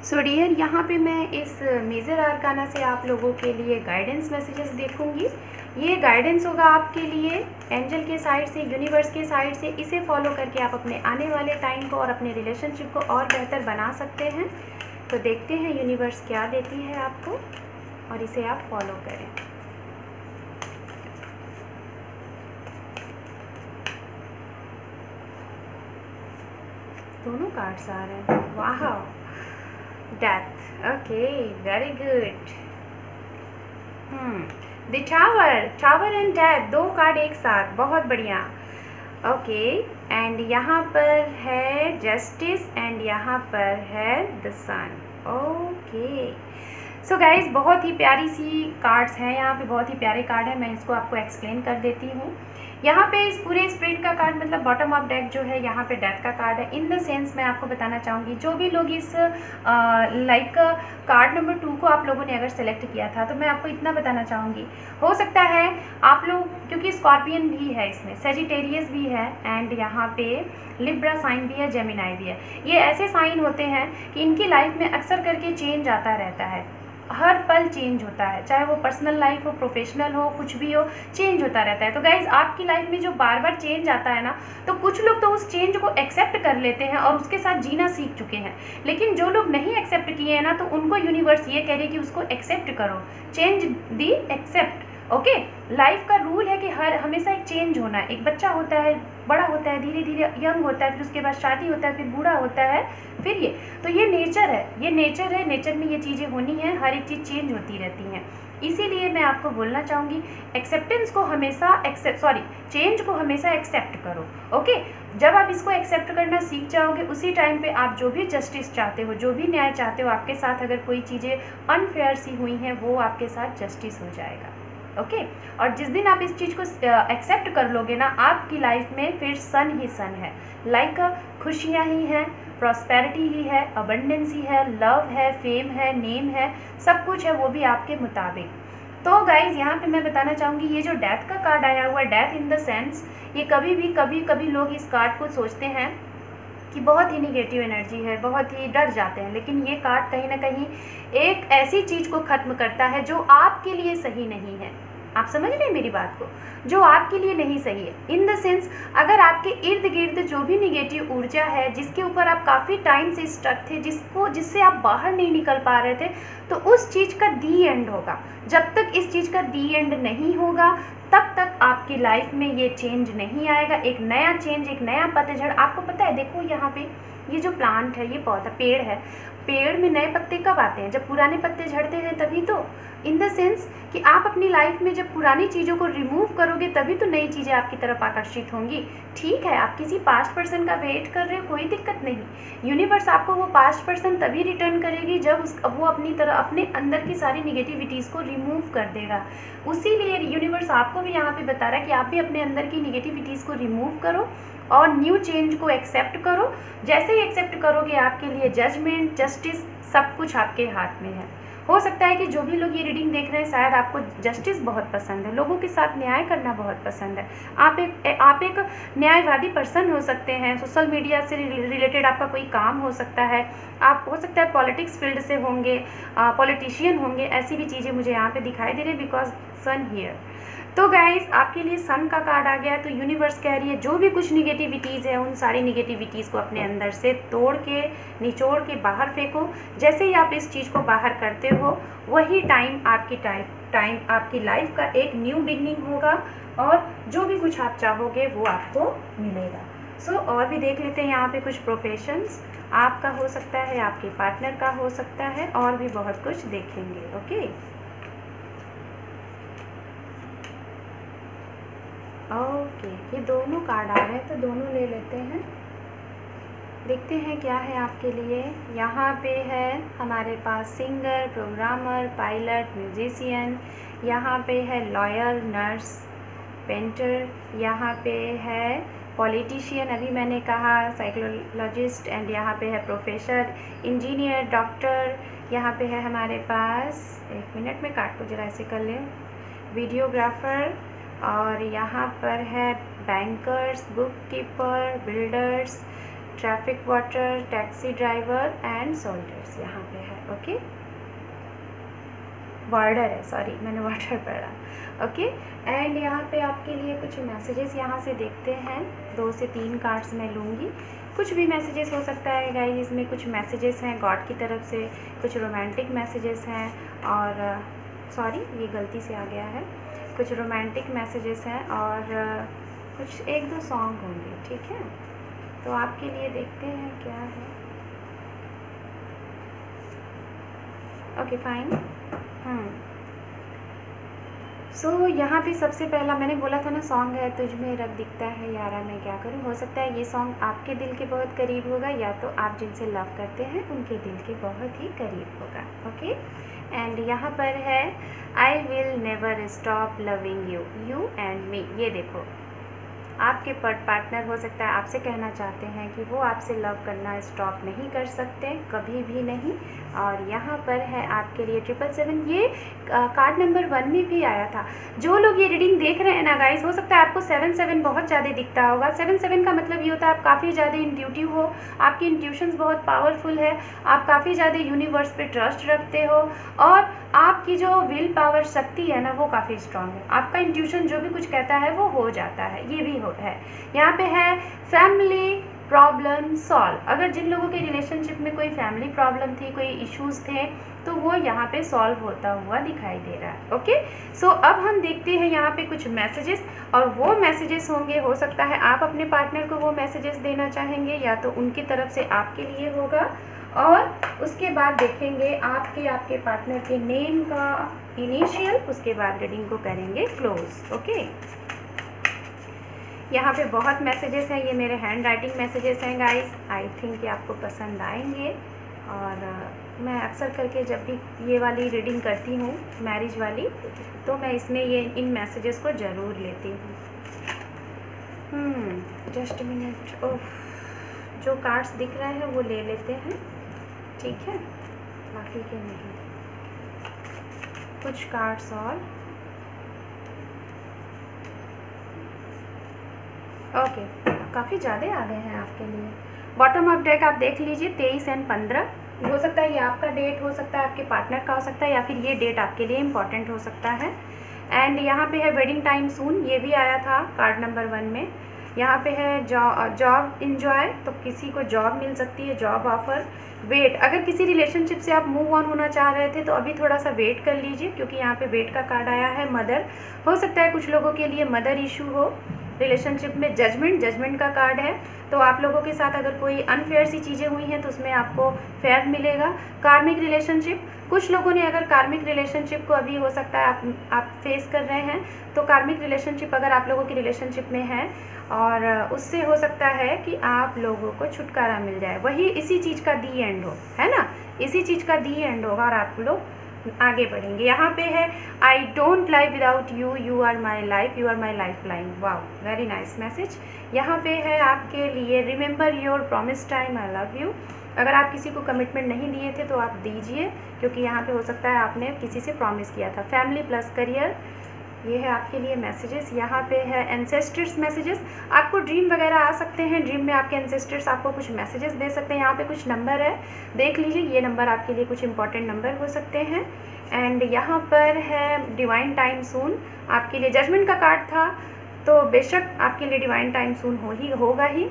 So dear, यहाँ पे मैं इस मेजर आर्काना से आप लोगों के लिए गाइडेंस मैसेजेस देखूंगी। ये गाइडेंस होगा आपके लिए एंजल के साइड से, यूनिवर्स के साइड से। इसे फॉलो करके आप अपने आने वाले टाइम को और अपने रिलेशनशिप को और बेहतर बना सकते हैं। तो देखते हैं यूनिवर्स क्या देती है आपको, और इसे आप फॉलो करें। दोनों कार्ड्स आ रहे हैं, वाह। Death, okay, very good. The tower and death, दो कार्ड एक साथ, बहुत बढ़िया। ओके, एंड यहाँ पर है जस्टिस, एंड यहाँ पर है the sun. Okay, so guys, बहुत ही प्यारी सी कार्ड्स हैं यहाँ पे, बहुत ही प्यारे कार्ड है। मैं इसको आपको एक्सप्लेन कर देती हूँ। यहाँ पे इस पूरे स्प्रेड का कार्ड, मतलब बॉटम ऑफ डेक जो है, यहाँ पे डेथ का कार्ड है। इन द सेंस मैं आपको बताना चाहूँगी, जो भी लोग इस लाइक कार्ड नंबर 2 को आप लोगों ने अगर सेलेक्ट किया था, तो मैं आपको इतना बताना चाहूँगी, हो सकता है आप लोग, क्योंकि स्कॉर्पियन भी है इसमें, सेजिटेरियस भी है, एंड यहाँ पे लिब्रा साइन भी है, जेमिनाई भी है। ये ऐसे साइन होते हैं कि इनकी लाइफ में अक्सर करके चेंज आता रहता है, हर पल चेंज होता है, चाहे वो पर्सनल लाइफ हो, प्रोफेशनल हो, कुछ भी हो, चेंज होता रहता है। तो गाइज, आपकी लाइफ में जो बार बार चेंज आता है ना, तो कुछ लोग तो उस चेंज को एक्सेप्ट कर लेते हैं और उसके साथ जीना सीख चुके हैं। लेकिन जो लोग नहीं एक्सेप्ट किए हैं ना, तो उनको यूनिवर्स ये कह रही है कि उसको एक्सेप्ट करो, change the accept. Okay, life का रूल है कि हमेशा एक चेंज होना है। एक बच्चा होता है, बड़ा होता है, धीरे धीरे यंग होता है, फिर उसके बाद शादी होता है, फिर बूढ़ा होता है, फिर ये, तो ये नेचर है, ये नेचर है, नेचर में ये चीज़ें होनी है, हर एक चीज़ चेंज होती रहती हैं। इसीलिए मैं आपको बोलना चाहूँगी, एक्सेप्टेंस को हमेशा चेंज को हमेशा एक्सेप्ट करो। ओके, जब आप इसको एक्सेप्ट करना सीख जाओगे, उसी टाइम पे आप जो भी जस्टिस चाहते हो, जो भी न्याय चाहते हो, आपके साथ अगर कोई चीज़ें अनफेयर सी हुई हैं, वो आपके साथ जस्टिस हो जाएगा। ओके। और जिस दिन आप इस चीज़ को एक्सेप्ट कर लोगे ना, आपकी लाइफ में फिर सन ही सन है। लाइक खुशियाँ ही हैं, प्रॉस्पेरिटी ही है, अबंडेंस ही है, लव है, फेम है, नेम है, सब कुछ है, वो भी आपके मुताबिक। तो गाइज यहाँ पे मैं बताना चाहूँगी, ये जो डेथ का कार्ड आया हुआ है, डेथ इन द सेंस, ये कभी लोग इस कार्ड को सोचते हैं कि बहुत ही निगेटिव एनर्जी है, बहुत ही डर जाते हैं, लेकिन ये कार्ड कहीं ना कहीं एक ऐसी चीज़ को ख़त्म करता है जो आपके लिए सही नहीं है। आप समझ रहे हैं मेरी बात को, जो आपके लिए नहीं सही है। इन द सेंस, अगर आपके इर्द गिर्द जो भी निगेटिव ऊर्जा है, जिसके ऊपर आप काफ़ी टाइम से स्टक थे, जिससे आप बाहर नहीं निकल पा रहे थे, तो उस चीज़ का दी एंड होगा। जब तक इस चीज़ का दी एंड नहीं होगा, तब तक आपकी लाइफ में ये चेंज नहीं आएगा। एक नया चेंज, एक नया पतझड़। आपको पता है, देखो यहाँ पे ये जो प्लांट है, ये पौधा पेड़ है, पेड़ में नए पत्ते कब आते हैं? जब पुराने पत्ते झड़ते हैं तभी तो। इन द सेंस कि आप अपनी लाइफ में जब पुरानी चीज़ों को रिमूव करोगे, तभी तो नई चीज़ें आपकी तरफ आकर्षित होंगी। ठीक है, आप किसी पास्ट पर्सन का वेट कर रहे हो, कोई दिक्कत नहीं। यूनिवर्स आपको वो पास्ट पर्सन तभी रिटर्न करेगी जब वो अपने अंदर की सारी निगेटिविटीज़ को रिमूव कर देगा। उसी लिए यूनिवर्स आपको भी यहाँ पे बता रहा है कि आप भी अपने अंदर की निगेटिविटीज़ को रिमूव करो और न्यू चेंज को एक्सेप्ट करो। जैसे ही एक्सेप्ट करोगे, आपके लिए जजमेंट, जस्टिस, सब कुछ आपके हाथ में है। हो सकता है कि जो भी लोग ये रीडिंग देख रहे हैं, शायद आपको जस्टिस बहुत पसंद है, लोगों के साथ न्याय करना बहुत पसंद है। आप एक न्यायवादी पर्सन हो सकते हैं, सोशल मीडिया से रिलेटेड आपका कोई काम हो सकता है, आप हो सकता है पॉलिटिक्स फील्ड से होंगे, पॉलिटिशियन होंगे, ऐसी भी चीज़ें मुझे यहाँ पे दिखाई दे रही है, बिकॉज सन हियर। तो गाइस, आपके लिए सन का कार्ड आ गया है। तो यूनिवर्स कह रही है, जो भी कुछ निगेटिविटीज़ है, उन सारी निगेटिविटीज़ को अपने अंदर से तोड़ के, निचोड़ के बाहर फेंको। जैसे ही आप इस चीज़ को बाहर करते हो, वही टाइम आपकी लाइफ का एक न्यू बिगनिंग होगा, और जो भी कुछ आप चाहोगे वो आपको मिलेगा। सो और भी देख लेते हैं यहाँ पे कुछ प्रोफेशंस आपका हो सकता है, आपके पार्टनर का हो सकता है, और भी बहुत कुछ देखेंगे। ओके, ये दोनों कार्ड आ रहे हैं, तो दोनों ले लेते हैं, देखते हैं क्या है आपके लिए। यहाँ पे है हमारे पास सिंगर, प्रोग्रामर, पायलट, म्यूजिशियन, यहाँ पे है लॉयर, नर्स, पेंटर, यहाँ पे है पॉलिटिशियन, अभी मैंने कहा साइकोलॉजिस्ट, एंड यहाँ पे है प्रोफेसर, इंजीनियर, डॉक्टर, यहाँ पे है हमारे पास, एक मिनट में कार्ड को जरा ऐसे कर लें, वीडियोग्राफर, और यहाँ पर है bankers, book keeper, builders, traffic water, taxi driver and soldiers यहाँ पे है। ओके, वार्डर है, सॉरी मैंने वाटर पढ़ा। ओके, एंड यहाँ पे आपके लिए कुछ मैसेजेस यहाँ से देखते हैं, 2 से 3 कार्ड्स मैं लूँगी। कुछ भी मैसेजेस हो सकता है गाइस, इसमें कुछ मैसेजेस हैं गॉड की तरफ से, कुछ रोमांटिक मैसेजेस हैं, और सॉरी ये गलती से आ गया है, कुछ रोमांटिक मैसेजेस हैं, और कुछ 1-2 सॉन्ग होंगे। ठीक है, तो आपके लिए देखते हैं क्या है। Okay fine. सो यहाँ पे सबसे पहला मैंने बोला था ना, सॉन्ग है तुझ में रब दिखता है यारा मैं क्या करूँ। हो सकता है ये सॉन्ग आपके दिल के बहुत करीब होगा, या तो आप जिनसे लव करते हैं उनके दिल के बहुत ही करीब होगा। ओके, एंड यहाँ पर है I will never stop loving you, you and me. ये देखो, आपके पार्टनर हो सकता है आपसे कहना चाहते हैं कि वो आपसे लव करना स्टॉप नहीं कर सकते, कभी भी नहीं। और यहाँ पर है आपके लिए 777, ये कार्ड नंबर 1 में भी आया था। जो लोग ये रीडिंग देख रहे हैं ना गाइस, हो सकता है आपको 77 बहुत ज़्यादा दिखता होगा। 77 का मतलब ये होता है आप काफ़ी ज़्यादा इंट्यूटिव हो, आपकी इंट्यूशंस बहुत पावरफुल है, आप काफ़ी ज़्यादा यूनिवर्स पे ट्रस्ट रखते हो, और आपकी जो विल पावर शक्ति है ना, वो काफ़ी स्ट्रांग है। आपका इंट्यूशन जो भी कुछ कहता है वो हो जाता है, ये भी है। यहाँ पे है फैमिली प्रॉब्लम सॉल्व। अगर जिन लोगों के रिलेशनशिप में कोई फैमिली प्रॉब्लम थी, कोई इश्यूज थे, तो वो यहाँ पे सॉल्व होता हुआ दिखाई दे रहा है। ओके, सो अब हम देखते हैं यहाँ पे कुछ मैसेजेस, और वो मैसेजेस होंगे, हो सकता है आप अपने पार्टनर को वो मैसेजेस देना चाहेंगे, या तो उनकी तरफ से आपके लिए होगा, और उसके बाद देखेंगे आपके पार्टनर के नेम का इनिशियल, उसके बाद रीडिंग को करेंगे क्लोज। ओके, यहाँ पे बहुत मैसेजेस हैं, ये मेरे हैंड राइटिंग मैसेजेस हैं गाइस, आई थिंक कि आपको पसंद आएंगे, और मैं अक्सर करके जब भी ये वाली रीडिंग करती हूँ मैरिज वाली, तो मैं इसमें ये इन मैसेजेस को ज़रूर लेती हूँ। Just minute. ओह, जो कार्ड्स दिख रहे हैं वो ले लेते हैं, ठीक है, बाकी के नहीं। कुछ कार्ड्स और ओके, काफ़ी ज़्यादा आ गए हैं आपके लिए। बॉटम ऑफ डेक आप देख लीजिए, 23 और 15 हो सकता है, ये आपका डेट हो सकता है, आपके पार्टनर का हो सकता है, या फिर ये डेट आपके लिए इम्पॉर्टेंट हो सकता है। एंड यहाँ पे है वेडिंग टाइम सून, ये भी आया था कार्ड नंबर 1 में। यहाँ पे है जॉब इंजॉय, तो किसी को जॉब मिल सकती है, जॉब ऑफर। वेट, अगर किसी रिलेशनशिप से आप मूव ऑन होना चाह रहे थे तो अभी थोड़ा सा वेट कर लीजिए, क्योंकि यहाँ पे वेट का कार्ड आया है। मदर, हो सकता है कुछ लोगों के लिए मदर इशू हो रिलेशनशिप में। जजमेंट का कार्ड है, तो आप लोगों के साथ अगर कोई अनफेयर सी चीज़ें हुई हैं तो उसमें आपको फेयर मिलेगा। कार्मिक रिलेशनशिप, कुछ लोगों ने अगर कार्मिक रिलेशनशिप को अभी हो सकता है आप फेस कर रहे हैं, तो कार्मिक रिलेशनशिप अगर आप लोगों की रिलेशनशिप में है और उससे हो सकता है कि आप लोगों को छुटकारा मिल जाए, वही इसी चीज़ का दी एंड हो, है ना, इसी चीज़ का दी एंड होगा और आप लोग आगे बढ़ेंगे। यहाँ पे है I don't live without you, you are my life, you are my lifeline. Wow, very nice message. यहाँ पे है आपके लिए remember your promise time, I love you. अगर आप किसी को कमिटमेंट नहीं दिए थे तो आप दीजिए, क्योंकि यहाँ पे हो सकता है आपने किसी से प्रॉमिस किया था। फैमिली प्लस करियर, ये है आपके लिए मैसेजेस। यहाँ पे है एंसेस्टर्स मैसेजेस, आपको ड्रीम वगैरह आ सकते हैं, ड्रीम में आपके एंसेस्टर्स आपको कुछ मैसेजेस दे सकते हैं। यहाँ पे कुछ नंबर है, देख लीजिए, ये नंबर आपके लिए कुछ इंपॉर्टेंट नंबर हो सकते हैं। एंड यहाँ पर है डिवाइन टाइम सून, आपके लिए जजमेंट का कार्ड था, तो बेशक आपके लिए डिवाइन टाइम सून होगा ही।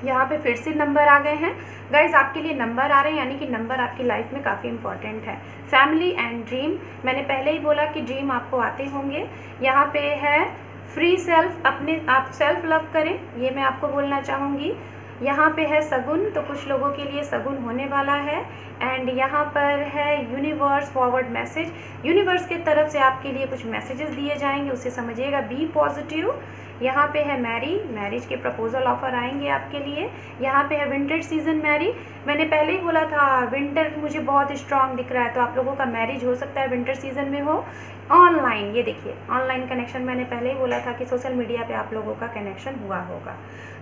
यहाँ पे फिर से नंबर आ गए हैं गाइज, आपके लिए नंबर आ रहे हैं, यानी कि नंबर आपकी लाइफ में काफ़ी इंपॉर्टेंट है। फैमिली एंड ड्रीम, मैंने पहले ही बोला कि ड्रीम आपको आते होंगे। यहाँ पे है फ्री सेल्फ, अपने आप सेल्फ लव करें, ये मैं आपको बोलना चाहूँगी। यहाँ पे है सगुन, तो कुछ लोगों के लिए सगुन होने वाला है। एंड यहाँ पर है यूनिवर्स फॉरवर्ड मैसेज, यूनिवर्स के तरफ से आपके लिए कुछ मैसेजेस दिए जाएंगे, उसे समझिएगा, बी पॉजिटिव। यहाँ पे है मैरिज के प्रपोजल ऑफर आएंगे आपके लिए। यहाँ पे है विंटर सीजन मैरी, मैंने पहले ही बोला था विंटर मुझे बहुत स्ट्रांग दिख रहा है, तो आप लोगों का मैरिज हो सकता है विंटर सीजन में हो। ऑनलाइन, ये देखिए ऑनलाइन कनेक्शन, मैंने पहले ही बोला था कि सोशल मीडिया पे आप लोगों का कनेक्शन हुआ होगा।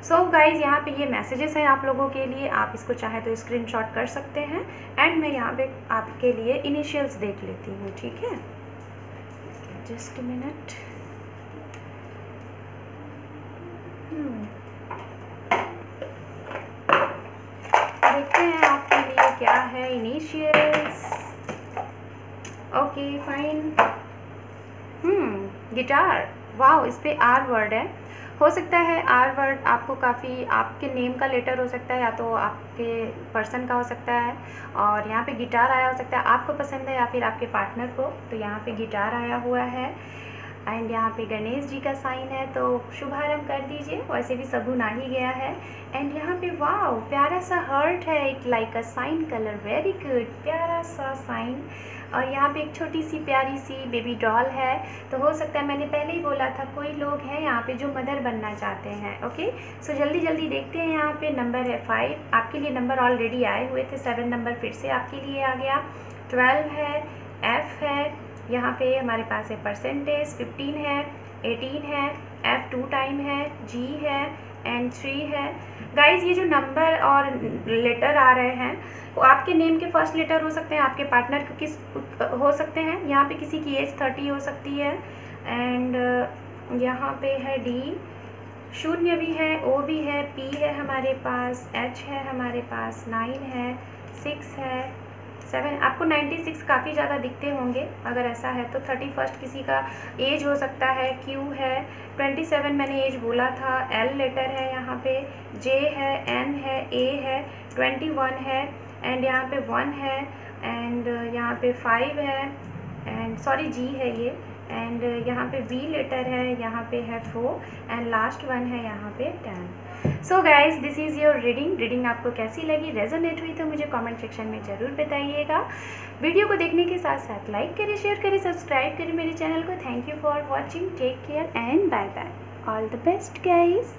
सो गाइज, यहाँ पे ये मैसेजेस हैं आप लोगों के लिए, आप इसको चाहे तो स्क्रीनशॉट कर सकते हैं। एंड मैं यहाँ पे आपके लिए इनिशियल्स देख लेती हूँ, ठीक है, जस्ट मिनट। देखते हैं आपके लिए क्या है initials. Okay fine. Guitar, wow, इस पे आर वर्ड है, हो सकता है आर वर्ड आपको काफ़ी आपके नेम का लेटर हो सकता है, या तो आपके पर्सन का हो सकता है। और यहाँ पे गिटार आया हो सकता है आपको पसंद है या फिर आपके पार्टनर को, तो यहाँ पे गिटार आया हुआ है। एंड यहाँ पे गणेश जी का साइन है, तो शुभारंभ कर दीजिए, वैसे भी सगुन आ ही गया है। एंड यहाँ पे वाओ, प्यारा सा हर्ट है, it like a sign colour, very good, प्यारा सा साइन। और यहाँ पे एक छोटी सी प्यारी सी बेबी डॉल है, तो हो सकता है, मैंने पहले ही बोला था, कोई लोग हैं यहाँ पे जो मदर बनना चाहते हैं। ओके, सो जल्दी जल्दी देखते हैं। यहाँ पे नंबर है 5, आपके लिए नंबर ऑलरेडी आए हुए थे, 7 नंबर फिर से आपके लिए आ गया। 12 है, F है, यहाँ पे हमारे पास है परसेंटेज, 15 है, 18 है, F 2 टाइम है, G है एंड 3 है। गाइज, ये जो नंबर और लेटर आ रहे हैं वो आपके नेम के फर्स्ट लेटर हो सकते हैं, आपके पार्टनर के किस हो सकते हैं। यहाँ पे किसी की एज 30 हो सकती है। एंड यहाँ पे है D, 0 भी है, O भी है, P है हमारे पास, H है हमारे पास, 9 है, 6 है, 7। आपको 96 काफ़ी ज़्यादा दिखते होंगे, अगर ऐसा है तो 31 किसी का एज हो सकता है, Q है, 27 मैंने एज बोला था, L लेटर है यहाँ पे, J है, N है, A है, 21 है, एंड यहाँ पे 1 है, एंड यहाँ पे 5 है, एंड सॉरी G है ये, एंड यहाँ पे V लेटर है, यहाँ पे है 4, एंड लास्ट 1 है यहाँ पे 10। So guys, this is your reading आपको कैसी लगी, रेजोनेट हुई तो मुझे कमेंट सेक्शन में ज़रूर बताइएगा। वीडियो को देखने के साथ साथ लाइक करें, शेयर करें, सब्सक्राइब करें मेरे चैनल को। Thank you for watching, take care and bye bye, all the best guys.